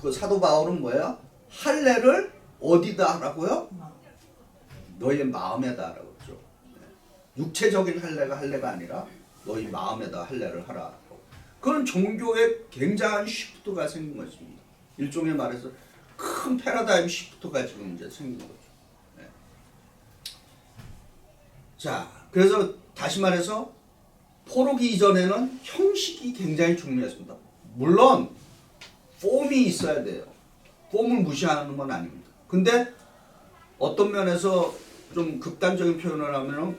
Speaker 1: 그 사도 바울은 뭐야? 할례를 어디다 하라고요? 너희의 마음에다라고 그러죠. 육체적인 할례가 아니라 너희 마음에다 할례를 하라. 그런 종교에 굉장한 시프트가 생긴 것입니다. 일종의 말해서 큰 패러다임 시프트가 지금 이제 생긴 거죠. 네. 자, 그래서 다시 말해서 포로기 이전에는 형식이 굉장히 중요했습니다. 물론 폼이 있어야 돼요. 폼을 무시하는 건 아닙니다. 근데 어떤 면에서 좀 극단적인 표현을 하면은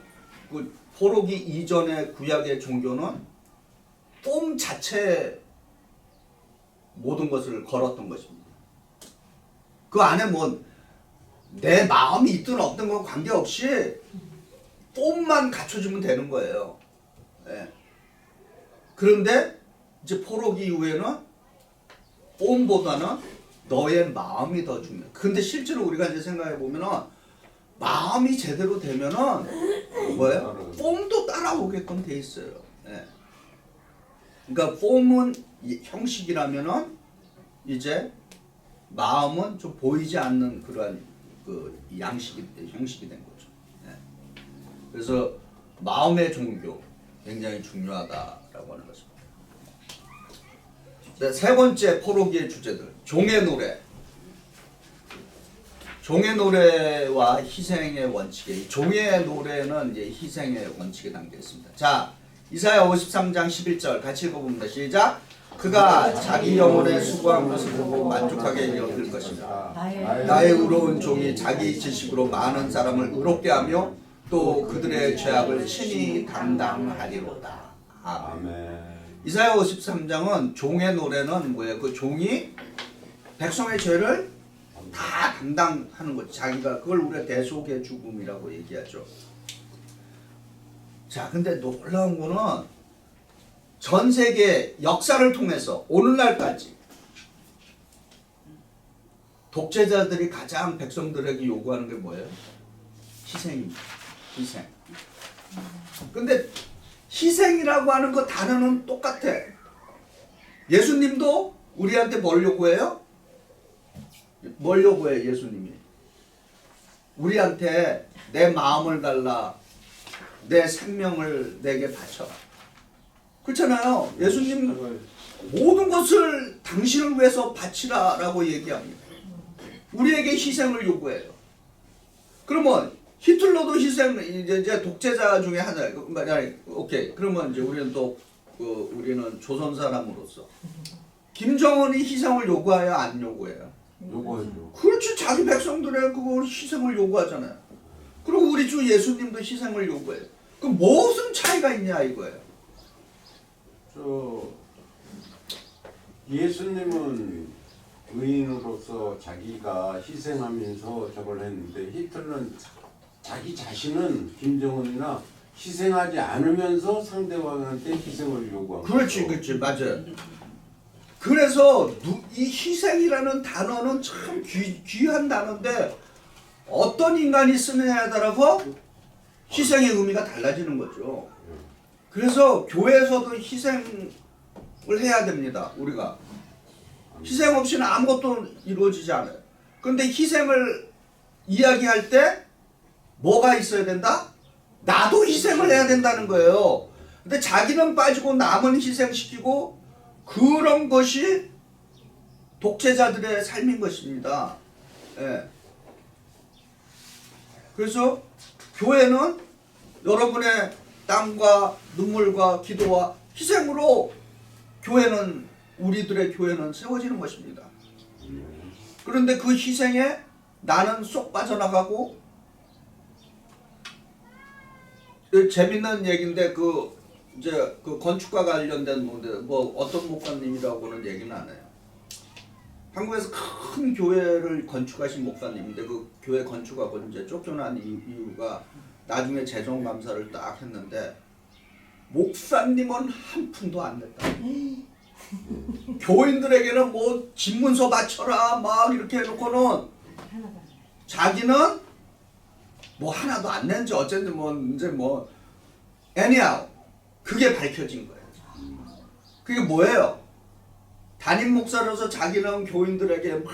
Speaker 1: 그 포로기 이전의 구약의 종교는 폼 자체에 모든 것을 걸었던 것입니다. 그 안에 뭐 내 마음이 있든 없든 건 관계없이 폼만 갖춰주면 되는 거예요. 네. 그런데 이제 포로기 이후에는 폼보다는 너의 마음이 더 중요해. 근데 실제로 우리가 이제 생각해 보면은 마음이 제대로 되면은 뭐예요? 폼도 따라오게끔 돼 있어요. 네. 그러니까 폼은 형식이라면은 이제 마음은 좀 보이지 않는 그러한 그 형식이 된 거죠. 네. 그래서 마음의 종교 굉장히 중요하다라고 하는 것입니다. 네, 세 번째 포로기의 주제들 종의 노래. 종의 노래와 희생의 원칙에 종의 노래는 이제 희생의 원칙에 담겨 있습니다. 자, 이사야 53장 11절 같이 읽어봅니다. 시작. 그가 자기 영혼의 수고한 것을 보고 만족하게 여길 것입니다. 나의 의로운 종이 자기 지식으로 많은 사람을 의롭게 하며 또 그들의 죄악을 친히 감당하리로다. 아멘. 이사야 53장은 종의 노래는 뭐예요? 그 종이 백성의 죄를 다 감당하는 거죠. 자기가 그걸 우리가 대속의 죽음이라고 얘기하죠. 자, 근데 놀라운 거는 전 세계 역사를 통해서 오늘날까지 독재자들이 가장 백성들에게 요구하는 게 뭐예요? 희생입니다. 희생. 근데 희생이라고 하는 그 단어는 똑같아. 예수님도 우리한테 뭘 요구해요? 뭘 요구해 예수님이? 우리한테 내 마음을 달라, 내 생명을 내게 바쳐라. 그렇잖아요. 예수님 모든 것을 당신을 위해서 바치라라고 얘기합니다. 우리에게 희생을 요구해요. 그러면 히틀러도 희생, 이제 독재자 중에 하나예요. 오케이. 그러면 이제 우리는 또 우리는 조선 사람으로서 김정은이 희생을 요구해요, 안 요구해요?
Speaker 2: 요구하죠.
Speaker 1: 그렇지. 자기 백성들의 그걸 희생을 요구하잖아요. 그리고 우리 주 예수님도 희생을 요구해요. 그럼 무슨 차이가 있냐 이거예요.
Speaker 2: 예수님은 의인으로서 자기가 희생하면서 저걸 했는데 히틀러는 자기 자신은 김정은이나 희생하지 않으면서 상대방한테 희생을 요구하고.
Speaker 1: 그렇지, 맞아요. 그래서 이 희생이라는 단어는 참 귀한 단어인데 어떤 인간이 쓰느냐에 따라서 희생의 의미가 달라지는 거죠. 그래서 교회에서도 희생을 해야 됩니다. 우리가 희생 없이는 아무것도 이루어지지 않아요. 그런데 희생을 이야기할 때 뭐가 있어야 된다? 나도 희생을 해야 된다는 거예요. 근데 자기는 빠지고 남은 희생시키고 그런 것이 독재자들의 삶인 것입니다. 예. 그래서 교회는 여러분의 땀과 눈물과 기도와 희생으로 교회는 우리들의 교회는 세워지는 것입니다. 그런데 그 희생에 나는 쏙 빠져나가고 재밌는 얘기인데 이제 그 건축과 관련된 뭐 어떤 목사님이라고는 얘기는 안 해요. 한국에서 큰 교회를 건축하신 목사님인데 그 교회 건축하고 이제 쫓겨난 이유가 나중에 재정감사를 딱 했는데 목사님은 한 푼도 안 냈다. 교인들에게는 뭐 집문서 바쳐라 막 이렇게 해놓고는 자기는 뭐 하나도 안 낸지 어쩐지 뭐 이제 뭐 anyhow 그게 밝혀진 거예요. 그게 뭐예요? 담임 목사로서 자기는 교인들에게 막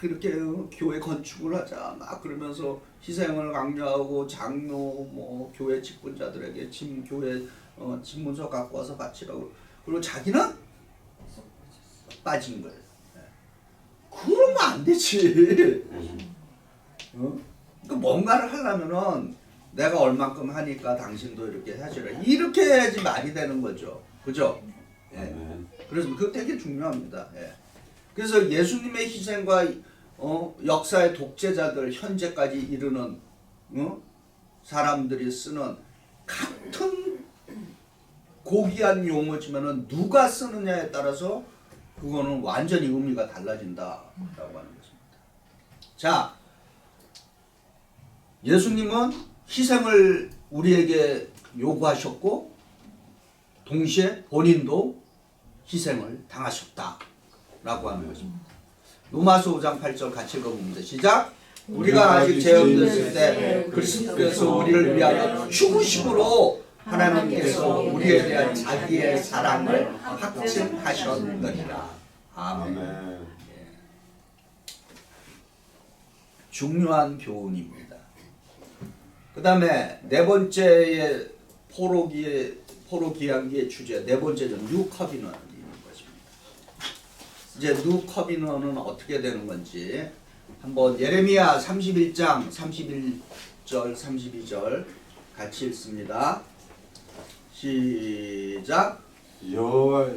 Speaker 1: 이렇게 교회 건축을 하자 막 그러면서 희생을 강요하고 장로 뭐 교회 직분자들에게 교회 집문서 갖고 와서 바치라고 그리고 자기는 빠진 거예요. 그러면 안 되지. 그 뭔가를 하려면은 내가 얼만큼 하니까 당신도 이렇게 해주라. 이렇게 해야지 말이 되는 거죠. 그죠? 예. 그래서 그거 되게 중요합니다. 예. 그래서 예수님의 희생과 역사의 독재자들 현재까지 이르는 사람들이 쓰는 같은 고귀한 용어지만은 누가 쓰느냐에 따라서 그거는 완전히 의미가 달라진다라고 하는 것입니다. 자, 예수님은 희생을 우리에게 요구하셨고 동시에 본인도 희생을 당하셨다라고 하는 것입니다. 로마서 5장 8절 같이 읽어봅니다. 시작. 우리가 아직 죄 없을 때 그리스도께서 우리를 위하여 죽으심으로 하나님께서 우리에 대한 자기의 사랑을 확증하셨느니라. 아멘. 중요한 교훈입니다. 그 다음에 네 번째의 포로기한기의 주제, 네 번째는 뉴 커비넌이 있는 것입니다. 이제 뉴 커비넌은 어떻게 되는 건지 한번 예레미야 31장 31절 32절 같이 읽습니다. 시작. 여호와의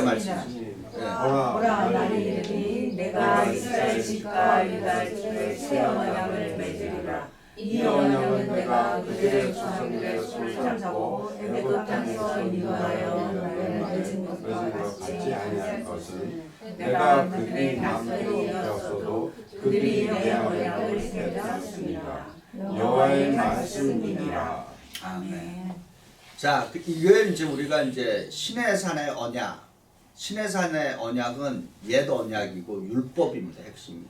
Speaker 1: 말씀.
Speaker 3: 보라 나는 이르니 내가 이스라엘 집과 유다 집에 새 언약을 맺으리라. 이 언약은 내가 그들의 조상들의 손을 잡고 애굽 땅에서 인도하여 나를 맺은 것과 같이 아니할 것은 내가 그들의 낙선이 되었어도 그들이 내 언약을 세우지 않습니다. 여호와의 말씀이니라.
Speaker 1: 아멘. 자, 이게 이제 우리가 이제 신의 산의 언약. 신의 산의 언약은 옛 언약이고 율법입니다. 핵심이.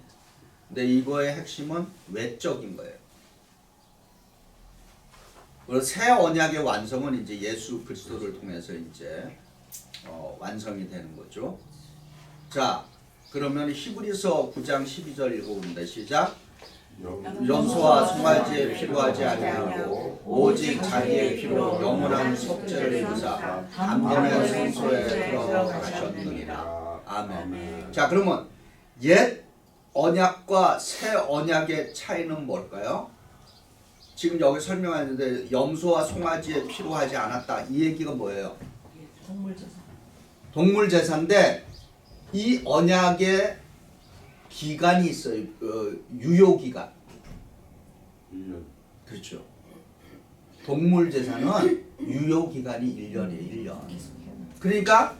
Speaker 1: 근데 이거의 핵심은 외적인 거예요. 그리고 새 언약의 완성은 이제 예수 그리스도를 통해서 이제 완성이 되는 거죠. 자, 그러면 히브리서 9장 12절 읽어봅니다. 시작. 염소와 송아지에 필요하지 아니하고 오직 자기의 피로 영원한 속죄를 이루사 단번에 성소에 들어가셨느니라. 아멘. 자, 그러면 옛 언약과 새 언약의 차이는 뭘까요? 지금 여기 설명하는데 염소와 송아지에 필요하지 않았다. 이 얘기가 뭐예요? 동물 제사인데 이 언약의 기간이 있어요. 유효 기간. 그렇죠. 동물 제사는 유효 기간이 1년이에요. 1년. 그러니까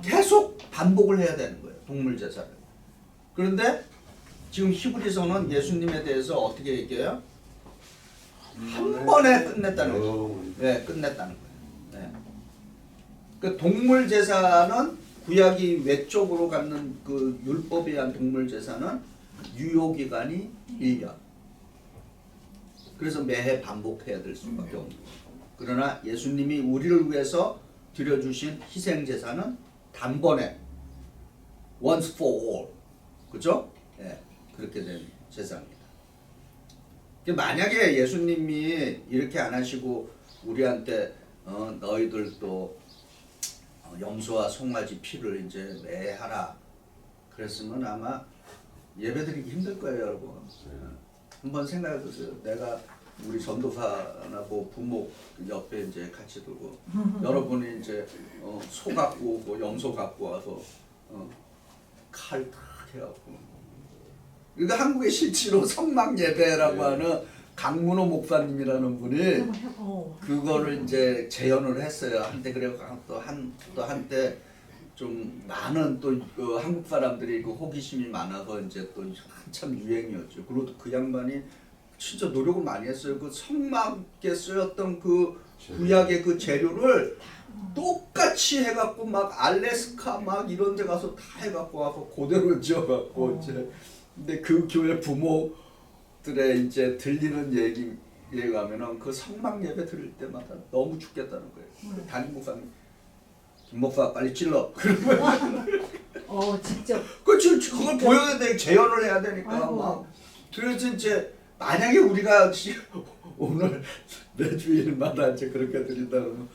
Speaker 1: 계속 반복을 해야 되는 거예요. 동물 제사를. 그런데 지금 히브리서는 예수님에 대해서 어떻게 얘기해요? 한 번에 끝냈다는 거죠. 네, 끝냈다는 거예요. 네. 그 동물 제사는 구약이 외적으로 갖는 그 율법에 의한 동물 제사는 유효 기간이 1년. 그래서 매해 반복해야 될 수밖에 없는 거예요. 그러나 예수님이 우리를 위해서 드려주신 희생 제사는 단번에 once for all, 그죠? 예, 그렇게 된 제사입니다. 만약에 예수님이 이렇게 안 하시고 우리한테 너희들도 염소와 송아지 피를 이제 매하라 그랬으면 아마 예배드리기 힘들 거예요, 여러분. 한번 생각해 보세요. 내가 우리 전도사하고 부목 옆에 이제 같이 두고 여러분이 이제 소 갖고 오고 염소 갖고 와서 칼 탁 해갖고 그러니까 한국의 실제로 성막 예배라고 하는 강문호 목사님이라는 분이 그거를 이제 재현을 했어요. 한때 그래 또 한때 좀 많은 또 그 한국 사람들이 그 호기심이 많아서 이제 또 한참 유행이었죠. 그리고 그 양반이 진짜 노력을 많이 했어요. 그 성막에 쓰였던 그 구약의 그 재료를 똑같이 해갖고 막 알래스카 막 이런 데 가서 다 해갖고 와서 그대로 지어갖고 이제 근데 그 교회 부모들의 이제 들리는 얘기에 가면은 그 성막 예배 들을 때마다 너무 죽겠다는 거예요. 담임 목사님 김 목사 빨리 찔러. 그러면
Speaker 3: 직접.
Speaker 1: 그렇죠. 그걸 보여야 돼. 재현을 해야 되니까
Speaker 3: 아이고.
Speaker 1: 막. 그래서 이제 만약에 우리가 오늘 매주일마다 이제 그렇게 드린다 그러면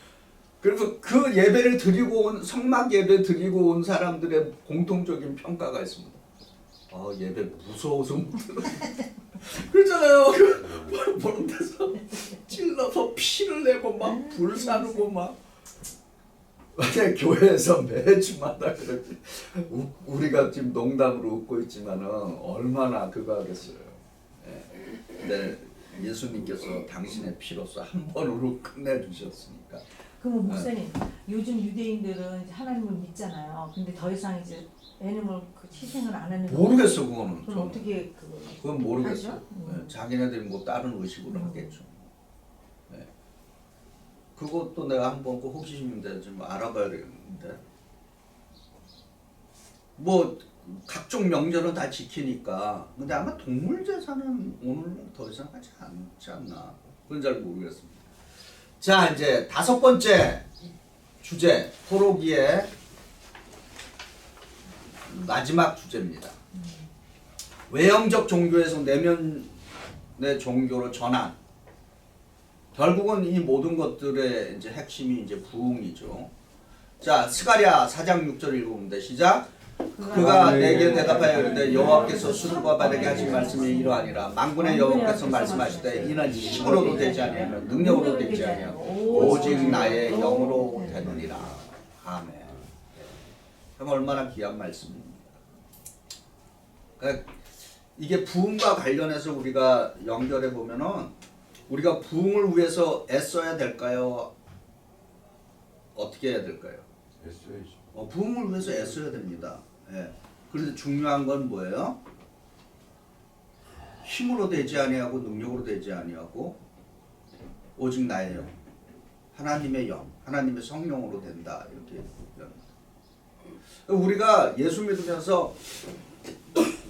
Speaker 1: 그래서 그 예배를 드리고 온 성막 예배 드리고 온 사람들의 공통적인 평가가 있습니다. 예배 무서워서 못 들어. 그러잖아요. 보는 데서 찔러서 피를 내고 막 불사르고 막. 만약 교회에서 매주마다 그렇게 우리가 지금 농담으로 웃고 있지만은 얼마나 그거 하겠어요. 근데 예수님께서 당신의 피로서 한 번으로 끝내주셨으니까.
Speaker 3: 그럼 목사님, 요즘 유대인들은 이제 하나님을 믿잖아요. 근데 더 이상 이제 애니멀 그 희생을 안 하는.
Speaker 1: 모르겠어 그거는.
Speaker 3: 그럼 어떻게
Speaker 1: 그건 모르겠어요.
Speaker 3: 하죠?
Speaker 1: 자기네들이 뭐 다른 의식으로 하겠죠. 네. 그것도 내가 한번 그 호기심인데 좀 알아봐야 되겠는데. 뭐 각종 명절은 다 지키니까. 근데 아마 동물 제사는 오늘 더 이상 하지 않지 않나. 그건 잘 모르겠습니다. 자 이제 5번째 주제 토로기의 마지막 주제입니다. 외형적 종교에서 내면의 종교로 전환. 결국은 이 모든 것들의 이제 핵심이 이제 부흥이죠. 자 스가랴 4장 6절 읽어봅니다. 시작. 그가 내게 대답하여 이르되 여호와께서 수르바벨에게 하신 말씀이 이러하니라. 만군의 여호와께서 말씀하시되 이는 힘으로도 되지 아니하며 능력으로 되지 아니하고 오직 나의 영으로 되느니라. 아멘. 그럼 얼마나 귀한 말씀입니다. 그러니까 이게 부흥과 관련해서 우리가 연결해 보면은 우리가 부흥을 위해서 애써야 될까요? 어떻게 해야 될까요?
Speaker 2: 애써야죠.
Speaker 1: 부흥을 위해서 애써야 됩니다. 예. 그런데 중요한 건 뭐예요? 힘으로 되지 아니하고 능력으로 되지 아니하고 오직 나의 영, 하나님의 영, 하나님의 성령으로 된다 이렇게 얘기합니다. 우리가 예수 믿으면서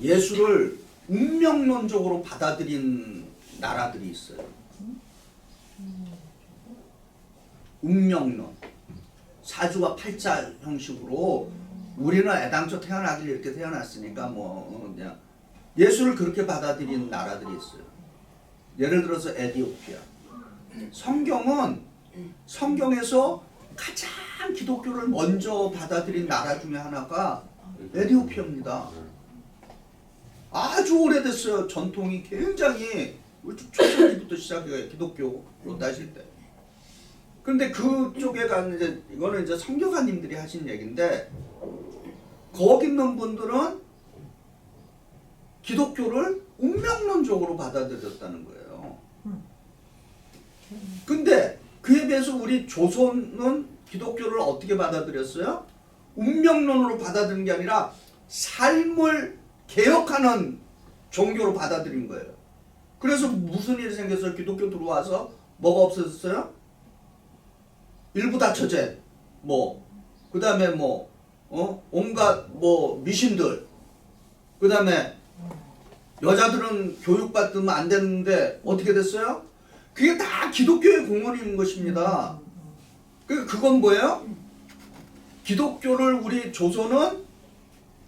Speaker 1: 예수를 운명론적으로 받아들인 나라들이 있어요. 운명론, 사주와 팔자 형식으로 우리는 애당초 태어나길 이렇게 태어났으니까 뭐 그냥 예수를 그렇게 받아들인 나라들이 있어요. 예를 들어서 에티오피아. 성경에서 가장 기독교를 먼저 받아들인 나라 중에 하나가 에티오피아입니다. 아주 오래됐어요. 전통이 굉장히 초창기부터 시작해요. 기독교로 따질 때. 근데 그쪽에 가는 이제 이거는 이제 선교사님들이 하신 얘기인데 거기 있는 분들은 기독교를 운명론적으로 받아들였다는 거예요. 근데 그에 비해서 우리 조선은 기독교를 어떻게 받아들였어요? 운명론으로 받아들인 게 아니라 삶을 개혁하는 종교로 받아들인 거예요. 그래서 무슨 일이 생겼어요? 기독교 들어와서 뭐가 없어졌어요? 일부 다처제, 그 다음에 온갖 미신들, 그 다음에 여자들은 교육받으면 안 되는데 어떻게 됐어요? 그게 다 기독교의 공헌인 것입니다. 그건 뭐예요? 기독교를 우리 조선은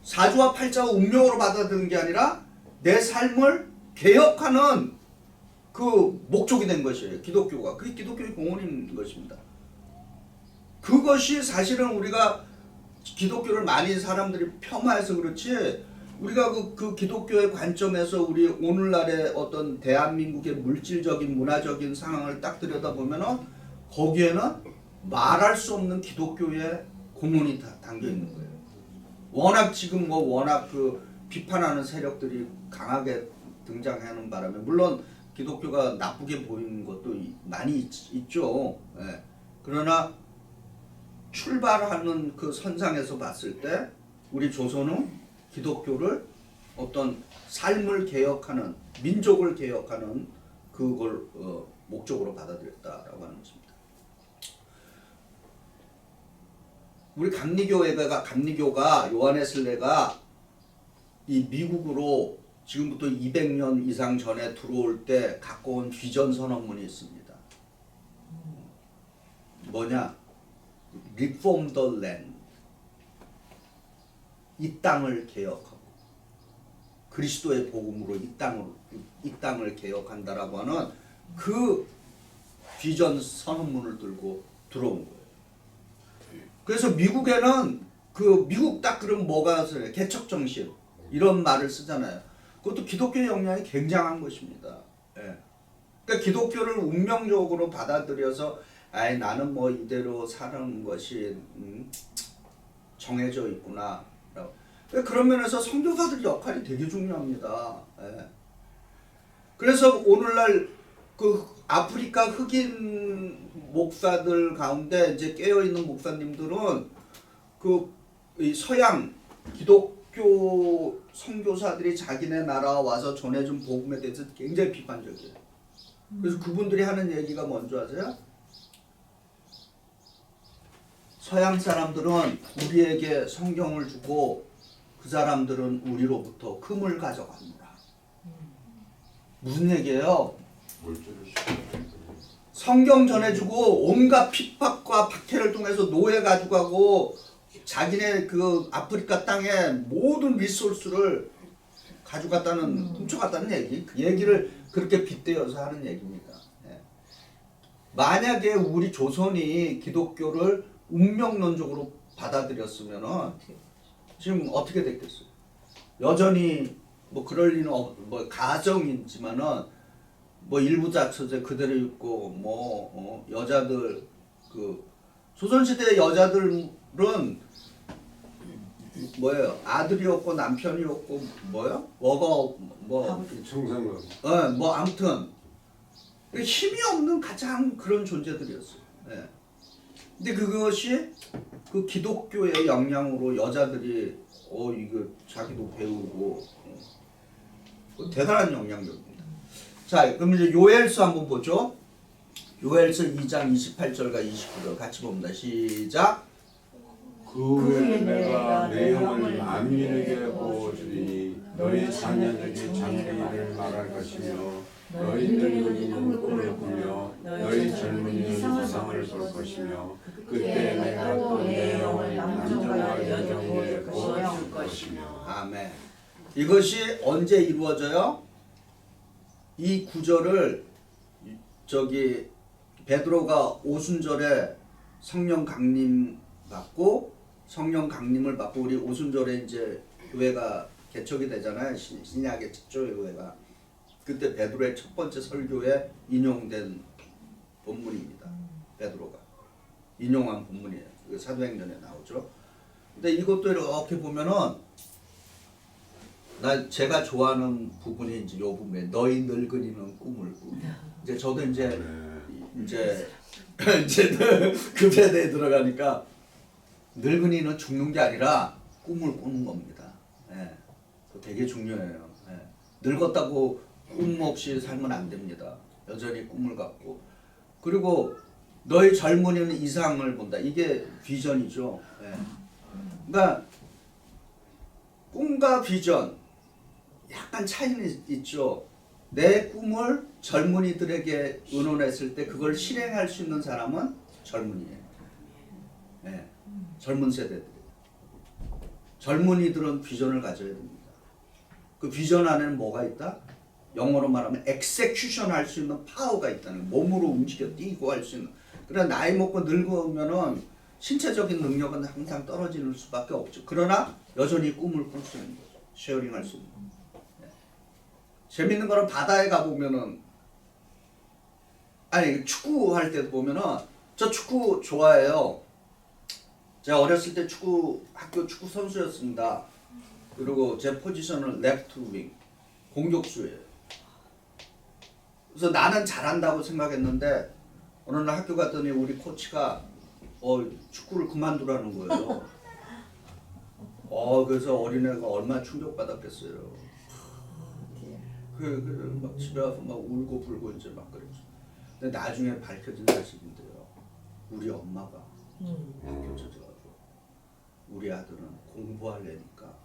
Speaker 1: 사주와 팔자와 운명으로 받아들인 게 아니라 내 삶을 개혁하는 그 목적이 된 것이에요. 기독교가. 그게 기독교의 공헌인 것입니다. 그것이 사실은 우리가 기독교를 많이 사람들이 폄하해서 그렇지, 우리가 그 기독교의 관점에서 우리 오늘날의 어떤 대한민국의 물질적인 문화적인 상황을 딱 들여다보면은 거기에는 말할 수 없는 기독교의 공헌이 다 담겨 있는 거예요. 워낙 지금 뭐 워낙 그 비판하는 세력들이 강하게 등장하는 바람에, 물론 기독교가 나쁘게 보이는 것도 많이 있죠. 예. 그러나 출발하는 그 선상에서 봤을 때 우리 조선은 기독교를 어떤 삶을 개혁하는, 민족을 개혁하는 그걸 목적으로 받아들였다라고 하는 것입니다. 우리 감리교가 요한웨슬레가 이 미국으로 지금부터 200년 이상 전에 들어올 때 갖고 온 비전 선언문이 있습니다. 뭐냐? Reform the land. 이 땅을 개혁하고 그리스도의 복음으로 이 땅을 개혁한다라고 하는 그 비전 선언문을 들고 들어온 거예요. 그래서 미국에는 그 미국 딱 그러면 뭐가 있어요? 개척 정신 이런 말을 쓰잖아요. 그것도 기독교의 영향이 굉장한 것입니다. 예. 그러니까 기독교를 운명적으로 받아들여서 아이 나는 뭐 이대로 사는 것이 정해져 있구나. 그런 면에서 선교사들 역할이 되게 중요합니다. 예. 그래서 오늘날 그 아프리카 흑인 목사들 가운데 이제 깨어 있는 목사님들은 그 이 서양 기독교 선교사들이 자기네 나라 와서 전해준 복음에 대해서 굉장히 비판적이에요. 그래서 그분들이 하는 얘기가 뭔지 아세요? 서양 사람들은 우리에게 성경을 주고 그 사람들은 우리로부터 금을 가져갑니다. 무슨 얘기예요? 성경 전해주고 온갖 핍박과 박해를 통해서 노예 가져가고 자기네 그 아프리카 땅의 모든 리소스를 가져갔다는, 훔쳐갔다는 얘기. 그 얘기를 그렇게 빗대어서 하는 얘기입니다. 예. 만약에 우리 조선이 기독교를 운명론적으로 받아들였으면은 지금 어떻게 됐겠어요? 여전히 뭐 그럴 리는 뭐 가정이지만은 뭐 일부 자처제 그대로 있고 뭐 여자들 그 조선시대 여자들은 뭐예요? 아들이었고 남편이었고 뭐요? 뭐
Speaker 2: 청산가.
Speaker 1: 뭐 아무튼 힘이 없는 가장 그런 존재들이었어요. 예. 근데 그것이 그 기독교의 영향으로 여자들이 이거 자기도 배우고 대단한 영향력입니다. 자, 그럼 이제 요엘서 한번 보죠. 요엘서 2장 28절과 29절 같이 봅니다. 시작.
Speaker 2: 그 후에 내가 내 영을 만민에게 부어주리니 너희 자녀들이 장래일을 말할 것이며 너희 늙은이는 꿈을 꾸며 너희 젊은이는 이상을 볼 것이며 그때 내가 또 내 영을 남정과 여종에게 부어줄 것이며.
Speaker 1: 아멘. 이것이 언제 이루어져요? 이 구절을 저기 베드로가 오순절에 성령 강림 받고 성령 강림을 받고 우리 오순절에 이제 교회가 개척이 되잖아요. 신약의 최초의 교회가. 그때 베드로의 첫 번째 설교에 인용된 본문입니다. 베드로가 인용한 본문이에요. 그 사도행전에 나오죠. 근데 이것도 이렇게 보면은 제가 좋아하는 부분이 이제 요 부분에 너희 늙은이는 꿈을 꾸. 이제 저도 이제 그 세대에 들어가니까 늙은이는 죽는 게 아니라 꿈을 꾸는 겁니다. 예. 그거 되게 중요해요. 예. 늙었다고 꿈 없이 살면 안 됩니다. 여전히 꿈을 갖고. 그리고 너희 젊은이는 이상을 본다. 이게 비전이죠. 예. 그러니까 꿈과 비전 약간 차이는 있죠. 내 꿈을 젊은이들에게 의논했을 때 그걸 실행할 수 있는 사람은 젊은이에요. 네. 젊은 세대들. 젊은이들은 비전을 가져야 됩니다. 그 비전 안에는 뭐가 있다? 영어로 말하면 execution 할 수 있는 파워가 있다는 거예요. 몸으로 움직여 뛰고 할 수 있는. 그러나 나이 먹고 늙으면은 신체적인 능력은 항상 떨어지는 수밖에 없죠. 그러나 여전히 꿈을 꿀 수 있는 거죠. 쉐어링 할 수 있는 거죠. 네. 재밌는 거는 바다에 가보면은 아니 축구 할 때도 보면은 저 축구 좋아해요. 제가 어렸을 때 학교 축구 선수였습니다. 그리고 제 포지션은 레프트 윙, 공격수예요. 그래서 나는 잘한다고 생각했는데 어느 날 학교 갔더니 우리 코치가 축구를 그만두라는 거예요. 그래서 어린애가 얼마나 충격받았겠어요. 그래서 막 집에 와서 막 울고 불고 이제 막 그랬죠. 근데 나중에 밝혀진 사실인데요. 우리 엄마가 학교 찾아가지고 우리 아들은 공부하려니까.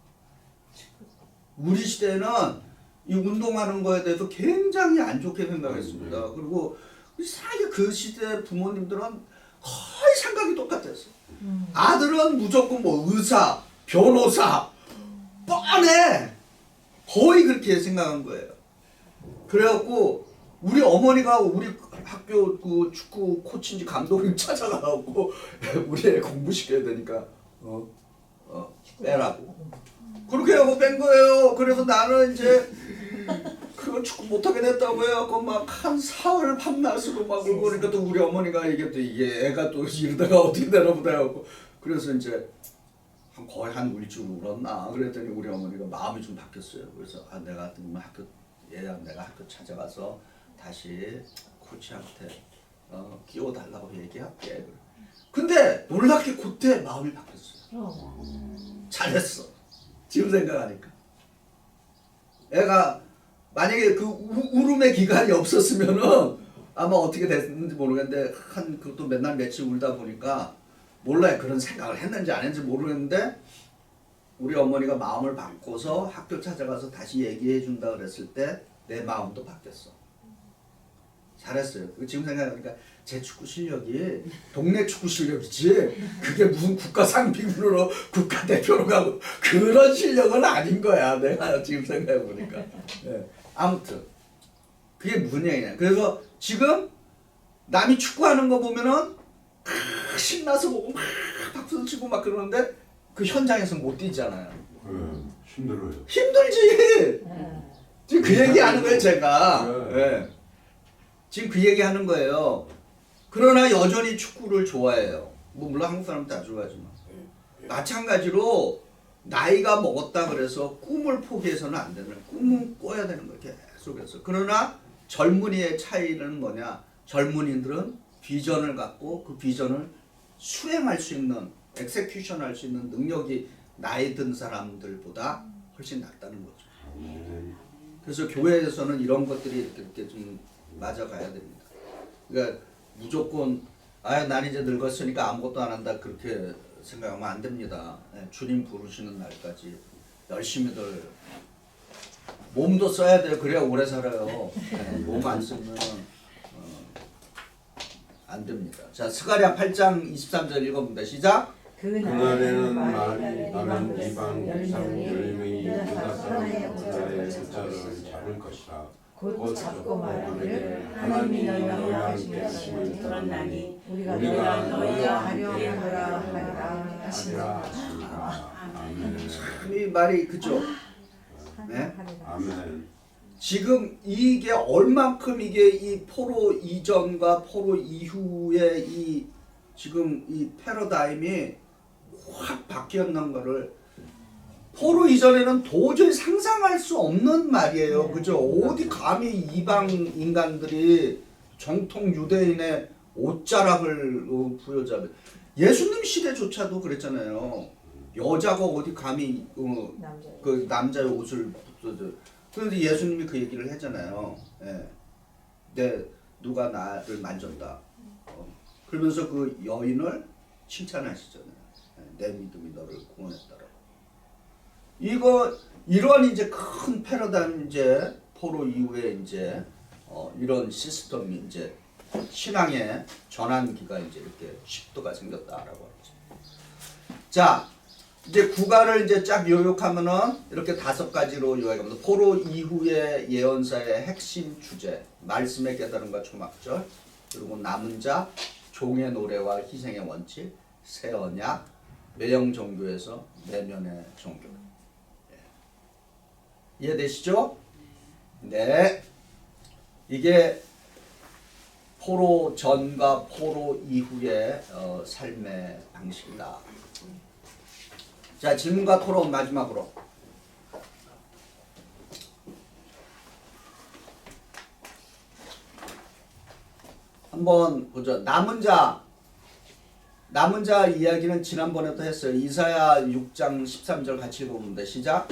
Speaker 1: 우리 시대는 이 운동하는 거에 대해서 굉장히 안 좋게 생각했습니다. 그리고 이상하게 그 시대 부모님들은 거의 생각이 똑같았어. 아들은 무조건 뭐 의사, 변호사, 뻔해. 거의 그렇게 생각한 거예요. 그래갖고 우리 어머니가 우리 학교 그 축구 코치인지 감독님 찾아가고 우리 애 공부시켜야 되니까 빼라고. 그렇게 하고 뺀 거예요. 그래서 나는 이제 그거 축구 못하게 됐다고 해갖고 막 한 사흘 밤낮으로 막 울고 그러니까 또 우리 어머니가 이게 애가 또 이러다가 어떻게 되나 보다 해갖고 그래서 이제 거의 한 일주일 울었나 그랬더니 우리 어머니가 마음이 좀 바뀌었어요. 그래서 내가 내가 학교 찾아가서 다시 코치한테 끼워달라고 얘기할게. 근데 놀랍게 그때 마음이 바뀌었어요. 잘했어. 지금 생각하니까. 애가 만약에 그 울음의 기간이 없었으면은 아마 어떻게 됐는지 모르겠는데 그것도 맨날 며칠 울다 보니까 몰라요. 그런 생각을 했는지 안 했는지 모르겠는데 우리 어머니가 마음을 바꿔서 학교 찾아가서 다시 얘기해 준다 그랬을 때 내 마음도 바뀌었어. 잘했어요. 지금 생각해보니까 제 축구 실력이 동네 축구 실력이지 그게 무슨 국가 상비군으로 국가대표로 가고 그런 실력은 아닌 거야. 내가 지금 생각해보니까. 네. 아무튼 그게 무슨 얘기냐. 그래서 지금 남이 축구하는 거 보면은 신나서 보고 막 박수 치고 막 그러는데 그 현장에서 못 뛰잖아요.
Speaker 2: 힘들어요.
Speaker 1: 힘들지. 지금 그 얘기 하는 거예요, 제가. 네. 지금 그 얘기 하는 거예요. 그러나 여전히 축구를 좋아해요. 뭐 물론 한국 사람 다 좋아하지만. 마찬가지로 나이가 먹었다 그래서 꿈을 포기해서는 안 되는 거예요. 꿈은 꿔야 되는 거예요, 계속해서. 그러나 젊은이의 차이는 뭐냐? 젊은이들은 비전을 갖고 그 비전을 수행할 수 있는, 엑세큐션 할 수 있는 능력이 나이 든 사람들보다 훨씬 낫다는 거죠. 그래서 교회에서는 이런 것들이 이렇게 좀 맞아가야 됩니다. 그러니까 무조건 난 이제 늙었으니까 아무것도 안 한다 그렇게 생각하면 안 됩니다. 주님 부르시는 날까지 열심히들 몸도 써야 돼요. 그래야 오래 살아요. 몸 안 쓰면 안 됩니다. 자, 스가랴 8장 23절 읽어봅니다. 시작.
Speaker 2: 그날에는 말이 나는 이방 백성 10명이 유다 사람 부자의 숫자를 잡을 것이라.
Speaker 3: 곧 잡고 말하기를
Speaker 2: 하나님이
Speaker 3: 너희와
Speaker 2: 너희와
Speaker 3: 함께
Speaker 2: 함께
Speaker 3: 하심을
Speaker 2: 하심을
Speaker 3: 들었나니 우리가
Speaker 2: 우리가
Speaker 3: 너희와 하려
Speaker 2: 하리라
Speaker 3: 하리라 하시니라.
Speaker 2: 아멘.
Speaker 1: 이 말이 그죠? 네?
Speaker 2: 아멘.
Speaker 1: 지금 이게 얼만큼 이게 이 포로 이전과 포로 이후의 이 지금 이 패러다임이 확 바뀌었는 거를 포로 이전에는 도저히 상상할 수 없는 말이에요. 그죠? 어디 감히 이방 인간들이 정통 유대인의 옷자락을 부여잡을. 예수님 시대조차도 그랬잖아요. 여자가 어디 감히 그 남자의 옷을 붙여줘. 그런데 예수님이 그 얘기를 했잖아요. 누가 나를 만졌다. 그러면서 그 여인을 칭찬하시잖아요. 내 믿음이 너를 구원했다라고. 이런 이제 큰 패러다임 이제 포로 이후에 이제 이런 시스템이 이제 신앙의 전환기가 이제 이렇게 식도가 생겼다라고 하죠. 자, 이제 국가를 이제 쫙 요약하면은 이렇게 5가지로 요약합니다. 포로 이후의 예언사의 핵심 주제, 말씀의 깨달음과 초막절, 그리고 남은 자, 종의 노래와 희생의 원칙, 새 언약, 매형 종교에서 내면의 종교. 이해되시죠? 네. 이게 포로 전과 포로 이후의 삶의 방식이다. 자, 질문과 토론 마지막으로. 한번 보죠. 남은 자 이야기는 지난번에도 했어요. 이사야 6장 13절 같이 읽어봅니다. 시작.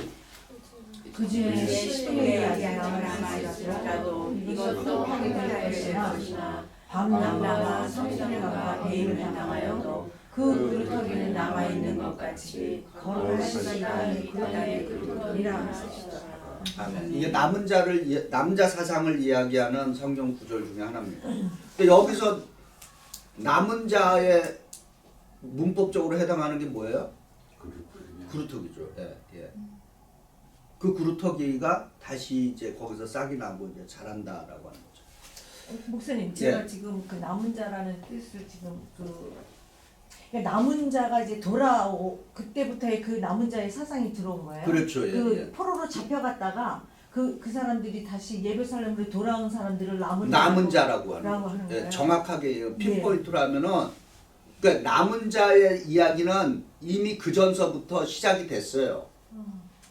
Speaker 3: 그 중에
Speaker 2: 네.
Speaker 3: 시대에
Speaker 5: 이야기하여 남아있을지라도 이것도 확인할 것이나 밤나무가 성전에가 배임을 당하여도 그 그루터기는 남아있는 것 같이 걸어갈 시간이 그 땅에 그루터기라 하시더라.
Speaker 1: 아멘. 이게 남자 사상을 이야기하는 성경 구절 중에 하나입니다. 근데 여기서 남은 자의 문법적으로 해당하는 게 뭐예요? 그루터기죠. 예, 예. 그 그루터기가 다시 이제 거기서 싹이 나고 이제 자란다라고 하는 거죠.
Speaker 3: 목사님, 제가
Speaker 1: 예.
Speaker 3: 지금 그 남은 자라는 뜻을 지금 그러니까 남은 자가 이제 돌아오고 그때부터의 그 남은 자의 사상이 들어온 거예요.
Speaker 1: 그렇죠. 예,
Speaker 3: 그
Speaker 1: 예.
Speaker 3: 포로로 잡혀갔다가 그 사람들이 다시 예루살렘으로 돌아온 사람들을
Speaker 1: 남은 자라고 하는
Speaker 3: 라고
Speaker 1: 거죠.
Speaker 3: 하는
Speaker 1: 예,
Speaker 3: 거예요.
Speaker 1: 정확하게 핀포인트로 하면은 그러니까 남은 자의 이야기는 이미 그 전서부터 시작이 됐어요.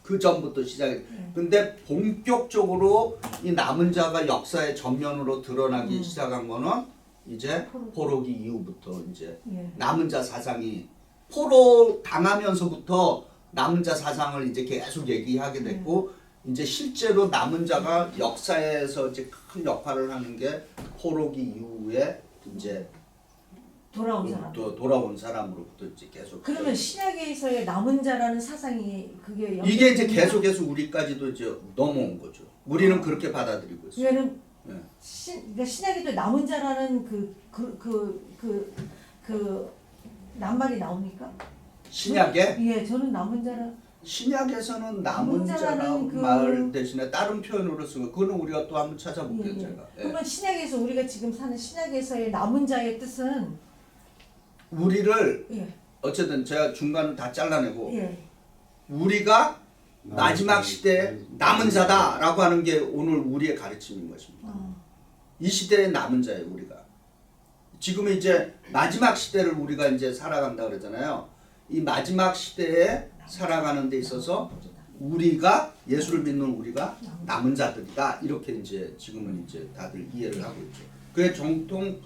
Speaker 1: 그 전부터 시작이. 근데 본격적으로 이 남은 자가 역사의 전면으로 드러나기 시작한 거는 이제 포로기 이후부터 이제
Speaker 3: 예.
Speaker 1: 남은 자 사상이 포로 당하면서부터 남은 자 사상을 이제 계속 얘기하게 됐고 이제 실제로 남은 자가 역사에서 이제 큰 역할을 하는 게 포로기 이후에 이제
Speaker 3: 돌아온 사람.
Speaker 1: 또 돌아온 사람으로부터 이제 계속
Speaker 3: 그러면 신약에서의 남은 자라는 사상이 그게
Speaker 1: 이게 이제
Speaker 3: 연결됩니까?
Speaker 1: 계속해서 우리까지도 이제 넘어온 거죠. 우리는 그렇게 받아들이고 있어요.
Speaker 3: 왜냐면
Speaker 1: 네.
Speaker 3: 그러니까 신약에도 남은 자라는 그 낱말이 나옵니까?
Speaker 1: 신약에
Speaker 3: 예, 저는 남은 자라.
Speaker 1: 신약에서는 남은
Speaker 3: 남은 자라는
Speaker 1: 자라는
Speaker 3: 그-
Speaker 1: 말 대신에 다른 표현으로 쓰고 그거는 우리가 또 한번
Speaker 3: 예,
Speaker 1: 찾아볼게요.
Speaker 3: 예.
Speaker 1: 제가. 예.
Speaker 3: 그러면 신약에서 우리가 지금 사는 신약에서의 남은 자의 뜻은
Speaker 1: 우리를
Speaker 3: 예,
Speaker 1: 어쨌든 제가 중간을 다 잘라내고
Speaker 3: 예,
Speaker 1: 우리가 마지막 시대에 남은 자다라고 하는 게 오늘 우리의 가르침인 것입니다. 이 시대의 남은 자예요, 우리가. 지금 이제 마지막 시대를 우리가 이제 살아간다 그러잖아요. 이 마지막 시대에 살아가는 데 있어서 우리가 예수를 믿는 우리가 남은 자들이다. 이렇게 이제 지금은 이제 다들 이해를 하고 있죠. 그게 정통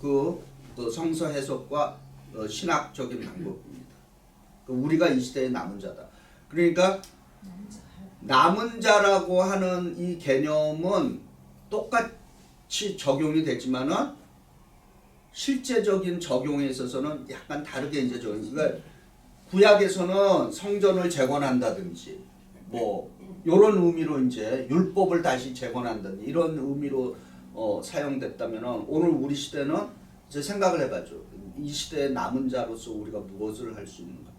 Speaker 1: 그 성서 해석과 신학적인 방법입니다. 우리가 이 시대의 남은 자다. 그러니까 남은 자라고 하는 이 개념은 똑같이 적용이 되지만은 실제적인 적용에 있어서는 약간 다르게 이제 그러니까 구약에서는 성전을 재건한다든지 뭐 이런 의미로 이제 율법을 다시 재건한다든지 이런 의미로 사용됐다면은 오늘 우리 시대는 이제 생각을 해봐죠. 이 시대의 남은 자로서 우리가 무엇을 할 수 있는가?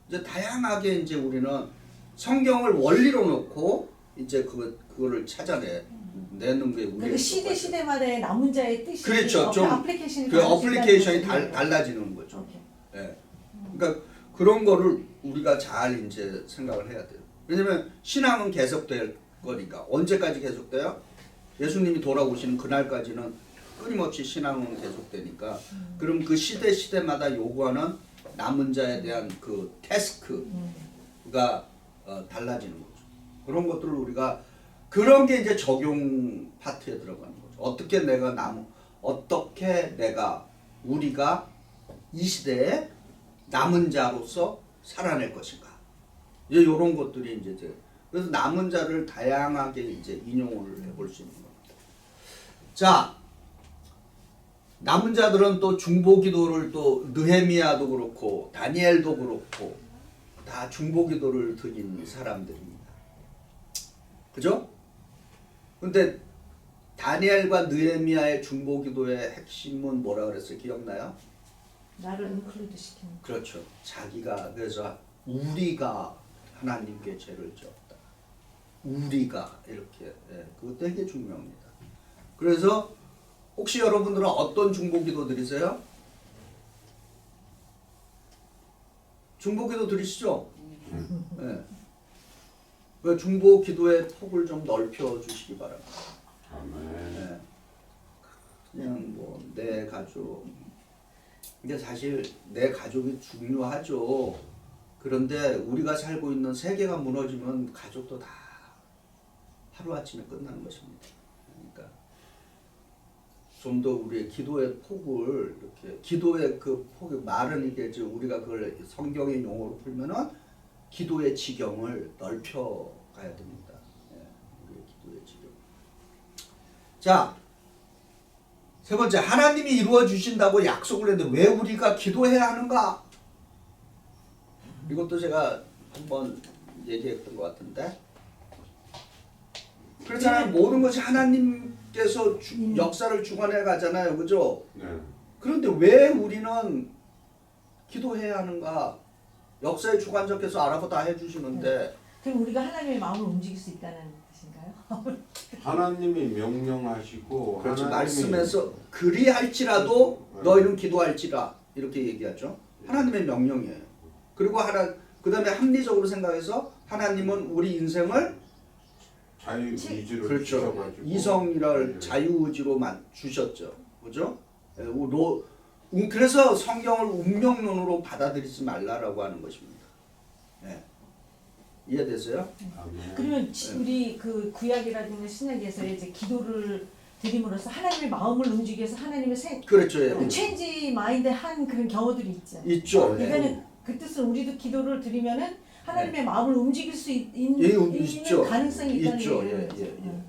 Speaker 1: 이제 다양하게 이제 우리는 성경을 원리로 놓고 이제 그거를 찾아내는 게 우리의
Speaker 3: 그 시대마다의 남은 자의 뜻이
Speaker 1: 그렇죠. 좀
Speaker 3: 어플리케이션이
Speaker 1: 그 어플리케이션이
Speaker 3: 다르다는
Speaker 1: 달라지는 거죠.
Speaker 3: 오케이.
Speaker 1: 예. 그러니까 그런 거를 우리가 잘 이제 생각을 해야 돼요. 왜냐면 신앙은 계속될 거니까 언제까지 계속돼요? 예수님이 돌아오시는 그날까지는 끊임없이 신앙은 계속되니까 그럼 그 시대마다 요구하는 남은 자에 대한 그 태스크가 달라지는 거죠. 그런 것들을 우리가 그런 게 이제 적용 파트에 들어가는 거죠. 어떻게 우리가 이 시대에 남은 자로서 살아낼 것인가. 이제 이런 것들이 이제 그래서 남은 자를 다양하게 이제 인용을 해볼 수 있는 겁니다. 자, 남은 자들은 또 중보기도를 또 느헤미야도 그렇고 다니엘도 그렇고 다 중보기도를 드린 사람들입니다. 그죠? 근데 다니엘과 느헤미야의 중보기도의 핵심은 뭐라 그랬어요? 기억나요?
Speaker 3: 나를 인클루드 시키는.
Speaker 1: 그렇죠. 자기가 그래서 우리가 하나님께 죄를 지었다. 우리가 이렇게 그거 되게 중요합니다. 그래서 혹시 여러분들은 어떤 중보기도 드리세요? 중보기도 드리시죠? 네. 그 중보기도의 폭을 좀 넓혀 주시기 바랍니다.
Speaker 2: 아멘.
Speaker 1: 네. 그냥 뭐 내 가족. 근데 사실 내 가족이 중요하죠. 그런데 우리가 살고 있는 세계가 무너지면 가족도 다 하루아침에 끝나는 것입니다. 그러니까 좀 더 우리의 기도의 폭을 이렇게 기도의 그 폭이 말은 이게 우리가 그걸 성경의 용어로 풀면은 기도의 지경을 넓혀 가야 됩니다. 우리의 기도의 지경. 자, 세 번째, 하나님이 이루어 주신다고 약속을 했는데 왜 우리가 기도해야 하는가? 이것도 제가 한번 얘기했던 것 같은데, 그렇잖아요. 모든 것이 하나님께서 역사를 주관해 가잖아요, 그죠?
Speaker 2: 네.
Speaker 1: 그런데 왜 우리는 기도해야 하는가? 역사의 주관자께서 알아서 다 해주시는데.
Speaker 3: 그럼 우리가 하나님의 마음을 움직일 수 있다는 뜻인가요?
Speaker 2: 하나님이 명령하시고
Speaker 1: 그렇죠.
Speaker 2: 하나님이
Speaker 1: 말씀에서 그리할지라도 너희는 기도할지라 이렇게 얘기하죠. 하나님의 명령이에요. 그리고 그 다음에 합리적으로 생각해서 하나님은 우리 인생을
Speaker 2: 자유의지로
Speaker 1: 그렇죠.
Speaker 2: 주셔가지고
Speaker 1: 이성이랄 자유의지로만 주셨죠. 그죠? 그래서 성경을 운명론으로 받아들이지 말라라고 하는 것입니다. 네. 이해되세요?
Speaker 2: 아멘.
Speaker 3: 그러면 우리 그 구약이라든가 신약에서 이제 기도를 드림으로써 하나님의 마음을 움직이기 위해서 하나님의
Speaker 1: 그렇죠. 예.
Speaker 3: 체인지 마인드 한 그런 경우들이 있죠.
Speaker 1: 있죠.
Speaker 3: 그러니까는 그 뜻은 우리도 기도를 드리면은 하나님의 마음을 움직일 수 있는
Speaker 1: 있죠.
Speaker 3: 가능성이 있다는
Speaker 1: 있죠.
Speaker 3: 얘기예요.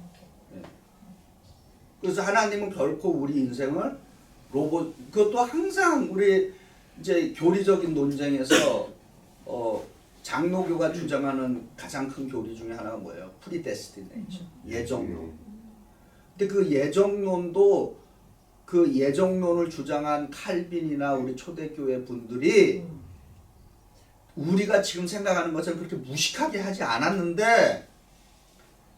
Speaker 1: 그래서 하나님은 결코 우리 인생을 그것도 항상 우리 이제 교리적인 논쟁에서 장로교가 주장하는 가장 큰 교리 중에 하나가 뭐예요? 프리데스티네이션, 예정론. 근데 그 예정론을 주장한 칼빈이나 우리 초대교회 분들이 우리가 지금 생각하는 것처럼 그렇게 무식하게 하지 않았는데,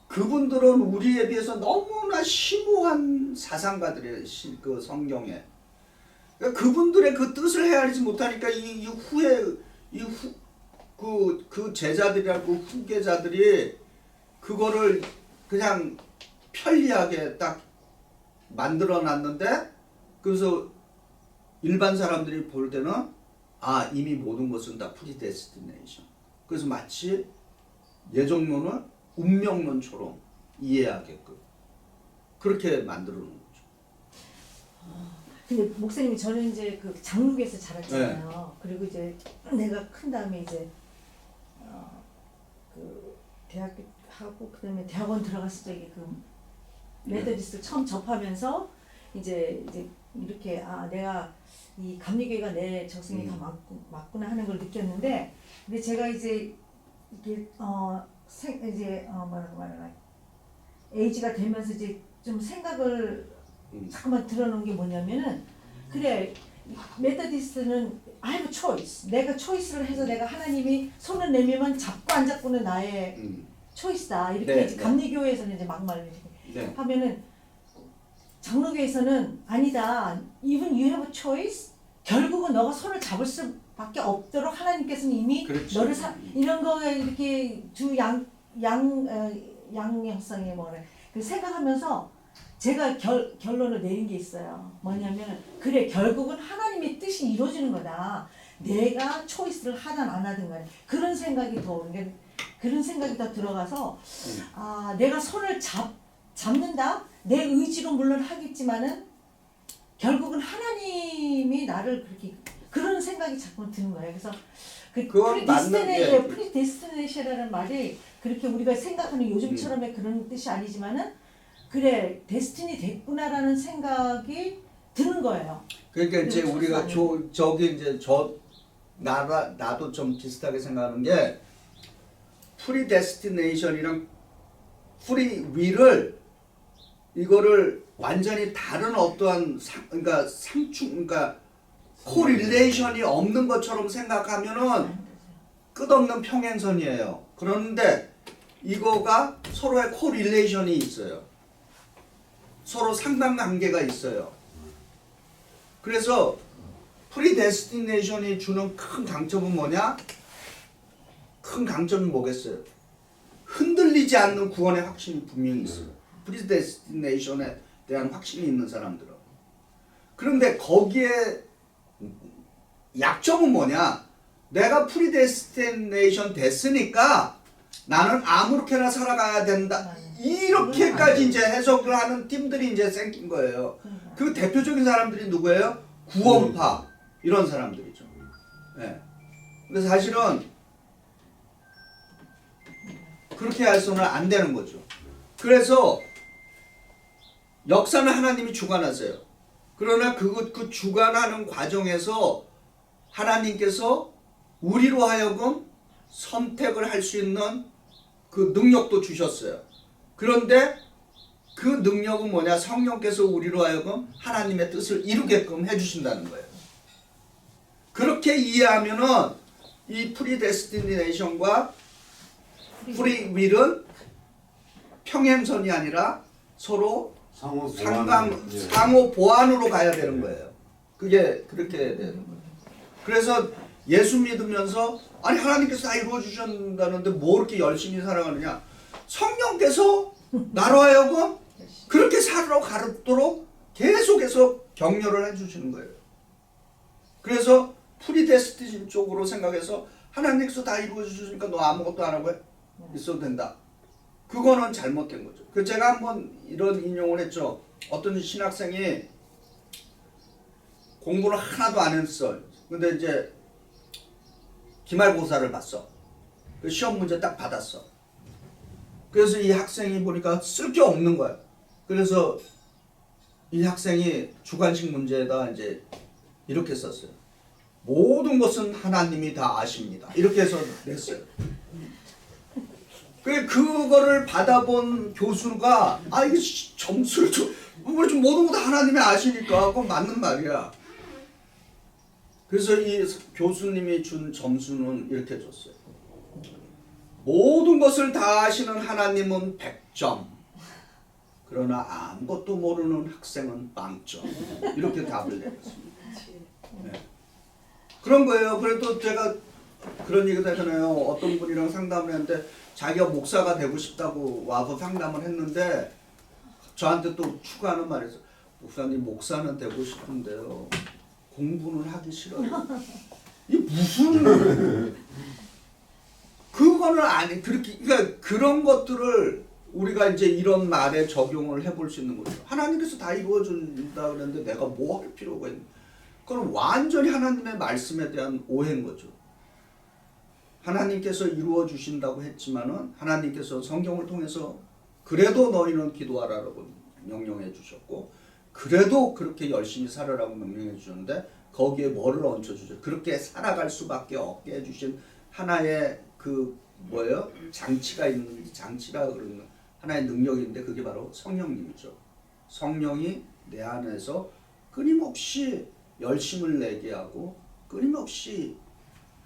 Speaker 1: 그분들은 우리에 비해서 너무나 심오한 사상가들이에요. 그 성경에. 그러니까 그분들의 그 뜻을 헤아리지 못하니까 그 제자들이라고 후계자들이 그거를 그냥 편리하게 딱 만들어 놨는데, 그래서 일반 사람들이 볼 때는 이미 모든 것은 다 프리데스티네이션. 그래서 마치 예정론을 운명론처럼 이해하게끔 그렇게 만들어 놓은 거죠.
Speaker 3: 근데 목사님이 저는 이제 그 장로교에서 자랐잖아요. 그리고 이제 내가 큰 다음에 이제 그 대학교 하고 그다음에 대학원 들어갔을 때 그 메더디스트 처음 접하면서 이제 이렇게 내가 이 감리교회가 내 적성에 다 맞구나 하는 걸 느꼈는데, 근데 제가 이제 이게 뭐라고 말하나, 에이지가 되면서 이제 좀 생각을 잠깐만 들어놓은 게 뭐냐면은, 그래, 메더디스트는 I have a choice. 내가 초이스를 해서 내가 하나님이 손을 내밀면 잡고 안 잡고는 나의 초이스다. 이렇게
Speaker 1: 네,
Speaker 3: 이제
Speaker 1: 네.
Speaker 3: 감리교회에서는 이제 막말을
Speaker 1: 네.
Speaker 3: 하면은, 장로교에서는 아니다. Even you have a choice. 결국은 너가 손을 잡을 수밖에 없도록 하나님께서는 이미
Speaker 1: 그렇죠.
Speaker 3: 너를 이런 거에 이렇게 양형성에 뭐래 그 생각하면서 제가 결론을 내린 게 있어요. 뭐냐면 그래, 결국은 하나님의 뜻이 이루어지는 거다. 내가 초이스를 하든 안 하든 간에 그런 생각이 더 들어가서 내가 손을 잡는다. 내 의지로 물론 하겠지만은 결국은 하나님이 나를 그렇게 그런 생각이 자꾸 드는 거예요. 그래서
Speaker 1: 그건 맞는 게
Speaker 3: 프리데스티네이션이라는 말이 그렇게 우리가 생각하는 요즘처럼의 그런 뜻이 아니지만은 그래, 데스티니 됐구나라는 생각이 드는 거예요.
Speaker 1: 그러니까 이제 우리가 나도 좀 비슷하게 생각하는 게, 프리데스티네이션이랑 프리윌을 이거를 완전히 다른 어떠한 그러니까 코릴레이션이 없는 것처럼 생각하면은 끝없는 평행선이에요. 그런데 이거가 서로의 코릴레이션이 있어요. 서로 상관관계가 있어요. 그래서 프리데스티네이션이 주는 큰 강점은 뭐냐? 큰 강점이 뭐겠어요? 흔들리지 않는 구원의 확신이 분명히 있어요. 프리데스티네이션에 대한 확신이 있는 사람들은. 그런데 거기에 약점은 뭐냐? 내가 프리데스티네이션 됐으니까 나는 아무렇게나 살아가야 된다. 이렇게까지 이제 해석을 하는 팀들이 이제 생긴 거예요. 그 대표적인 사람들이 누구예요? 구원파 이런 사람들이죠. 예. 근데 사실은 그렇게 해서는 안 되는 거죠. 그래서 역사는 하나님이 주관하세요. 그러나 그 주관하는 과정에서 하나님께서 우리로 하여금 선택을 할 수 있는 그 능력도 주셨어요. 그런데 그 능력은 뭐냐? 성령께서 우리로 하여금 하나님의 뜻을 이루게끔 해주신다는 거예요. 그렇게 이해하면은 이 프리데스티네이션과 프리윌은 평행선이 아니라 서로 상호 보완으로 가야 되는 거예요. 그게 그렇게 되는 거예요. 그래서 예수 믿으면서 아니 하나님께서 다 이루어 주셨다는데 뭐 이렇게 열심히 살아가느냐? 성령께서 나로 하여금 그렇게 살아가도록 계속해서 격려를 해주시는 거예요. 그래서 프리데스티신 쪽으로 생각해서 하나님께서 다 이루어 주시니까 너 아무것도 안 하고 있어도 된다. 그거는 잘못된 거죠. 그 제가 한번 이런 인용을 했죠. 어떤 신학생이 공부를 하나도 안 했어. 근데 이제 기말고사를 봤어. 그 시험 문제 딱 받았어. 그래서 이 학생이 보니까 쓸 게 없는 거야. 그래서 이 학생이 주관식 문제에다 이제 이렇게 썼어요. 모든 것은 하나님이 다 아십니다. 이렇게 해서 냈어요. 그거를 받아본 교수가 이게 점수를 좀 모든 거 다 하나님이 아시니까 그건 맞는 말이야. 그래서 이 교수님이 준 점수는 이렇게 줬어요. 모든 것을 다 아시는 하나님은 100점. 그러나 아무것도 모르는 학생은 0점. 이렇게 답을 내렸습니다. 네. 그런 거예요. 그래도 제가 그런 얘기도 하잖아요. 어떤 분이랑 상담을 했는데 자기가 목사가 되고 싶다고 와서 상담을 했는데 저한테 또 추가하는 말이 있어요. 목사님 목사는 되고 싶은데요. 공부는 하기 싫어요. 이게 무슨 그거는 아니 그렇게 그러니까 그런 것들을 우리가 이제 이런 말에 적용을 해볼 수 있는 거죠. 하나님께서 다 이루어 준다 그랬는데 내가 뭐 할 필요가 있는? 그건 완전히 하나님의 말씀에 대한 오해인 거죠. 하나님께서 이루어 주신다고 했지만은 하나님께서 성경을 통해서 그래도 너희는 기도하라고 명령해 주셨고 그래도 그렇게 열심히 살아라고 명령해 주셨는데 거기에 뭐를 얹혀 주죠? 그렇게 살아갈 수밖에 없게 해 주신 하나의 그 뭐예요? 장치가 있는 장치라 그러는 하나의 능력인데 그게 바로 성령님이죠. 성령이 내 안에서 끊임없이 열심을 내게 하고 끊임없이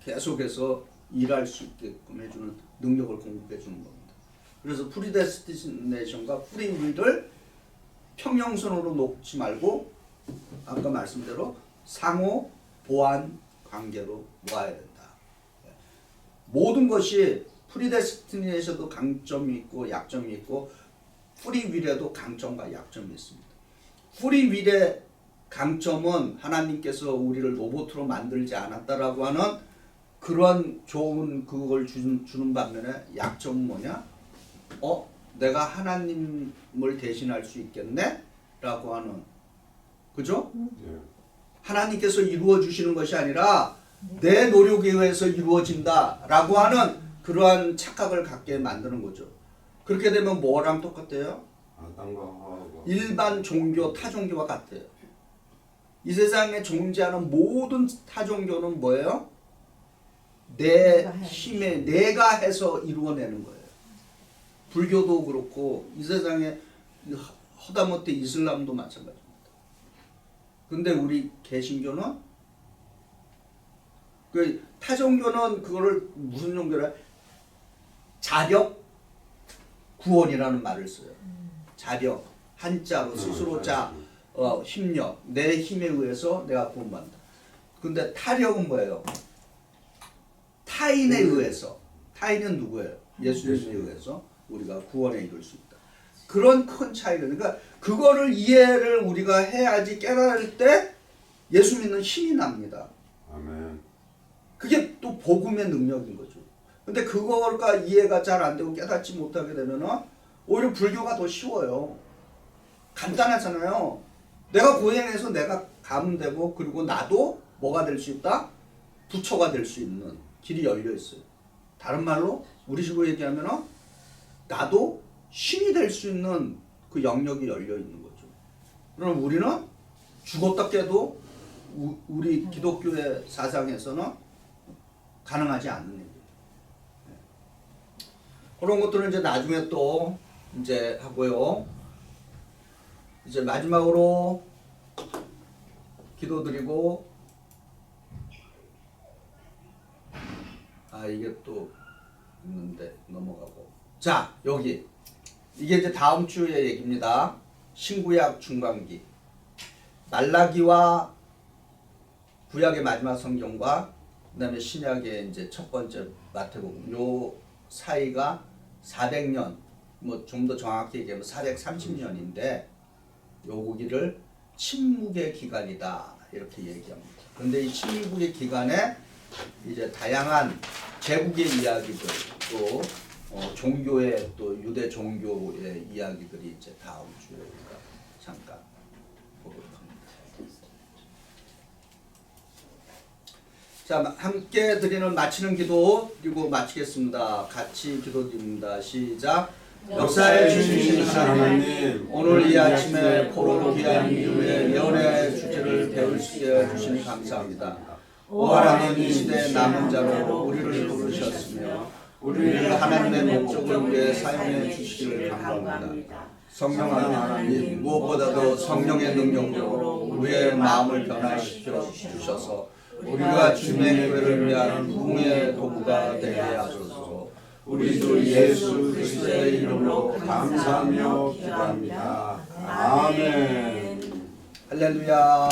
Speaker 1: 계속해서 일할 수 있게끔 해주는 능력을 공급해 주는 겁니다. 그래서 프리데스티네이션과 프리윌을 평형선으로 놓지 말고 아까 말씀대로 상호 보완 관계로 놓아야 된다. 모든 것이 프리데스티네이션도 강점이 있고 약점이 있고 프리윌에도 강점과 약점이 있습니다. 프리윌의 강점은 하나님께서 우리를 로봇으로 만들지 않았다라고 하는 그런 좋은 그걸 주는 반면에 약점은 뭐냐? 내가 하나님을 대신할 수 있겠네? 라고 하는 그죠? 하나님께서 이루어 주시는 것이 아니라 내 노력에 의해서 이루어진다 라고 하는 그러한 착각을 갖게 만드는 거죠. 그렇게 되면 뭐랑 똑같아요? 일반 종교, 타종교와 같아요. 이 세상에 존재하는 모든 타종교는 뭐예요? 내 힘에 내가 해서 이루어내는 거예요. 불교도 그렇고 이 세상에 허다못해 이슬람도 마찬가지입니다. 근데 우리 개신교는 그 타종교는 그거를 무슨 종교라? 자력 구원이라는 말을 써요. 자력 한자로 스스로 힘력 내 힘에 의해서 내가 구원받는다. 근데 타력은 뭐예요? 타인에 의해서. 타인은 누구예요? 예수님에 의해서 우리가 구원에 이룰 수 있다. 그런 큰 차이가. 그러니까 그거를 이해를 우리가 해야지 깨달을 때 예수 믿는 힘이 납니다.
Speaker 2: 아멘.
Speaker 1: 그게 또 복음의 능력인 거죠. 근데 그거가 이해가 잘 안 되고 깨닫지 못하게 되면은 오히려 불교가 더 쉬워요. 간단하잖아요. 내가 고행해서 내가 가문되고 그리고 나도 뭐가 될 수 있다? 부처가 될 수 있는 길이 열려 있어요. 다른 말로 우리 식으로 얘기하면은 나도 신이 될 수 있는 그 영역이 열려 있는 거죠. 그럼 우리는 죽었다 깨도 우리 기독교의 사상에서는 가능하지 않는 얘기예요. 그런 것들은 이제 나중에 또 이제 하고요. 이제 마지막으로 기도드리고 이게 또 있는데 넘어가고. 자, 여기 이게 이제 다음 주의 얘기입니다. 신구약 중반기 말라기와 구약의 마지막 성경과 그다음에 신약의 이제 첫 번째 마태복음 요 사이가 400년 뭐 좀 더 정확히 얘기하면 430년인데 요기를 침묵의 기간이다 이렇게 얘기합니다. 그런데 이 침묵의 기간에 이제 다양한 제국의 이야기들 또 종교의 또 유대 종교의 이야기들이 이제 다음 주에 우리가 잠깐 보도록 합니다. 자, 함께 드리는 마치는 기도 그리고 마치겠습니다. 같이 기도드립니다. 시작. 역사해 주신 하나님, 오늘 이 아침에 포로 귀한 이후에 예언의 주제를 배울 수 있게 주시니 감사합니다. 오 하나님, 이 시대의 남은 자로 우리를 부르셨으며 우리를 하나님의 목적을 위해 사용해 주시기를 간구합니다. 성령 하나님, 무엇보다도 성령의 능력으로 우리의 마음을 변화시켜 주셔서 우리가 주님의 교회를 위한 부흥의 도구가 되게 하소서. 우리 주 예수 그리스도의 이름으로 감사하며 기도합니다. 아멘. 할렐루야.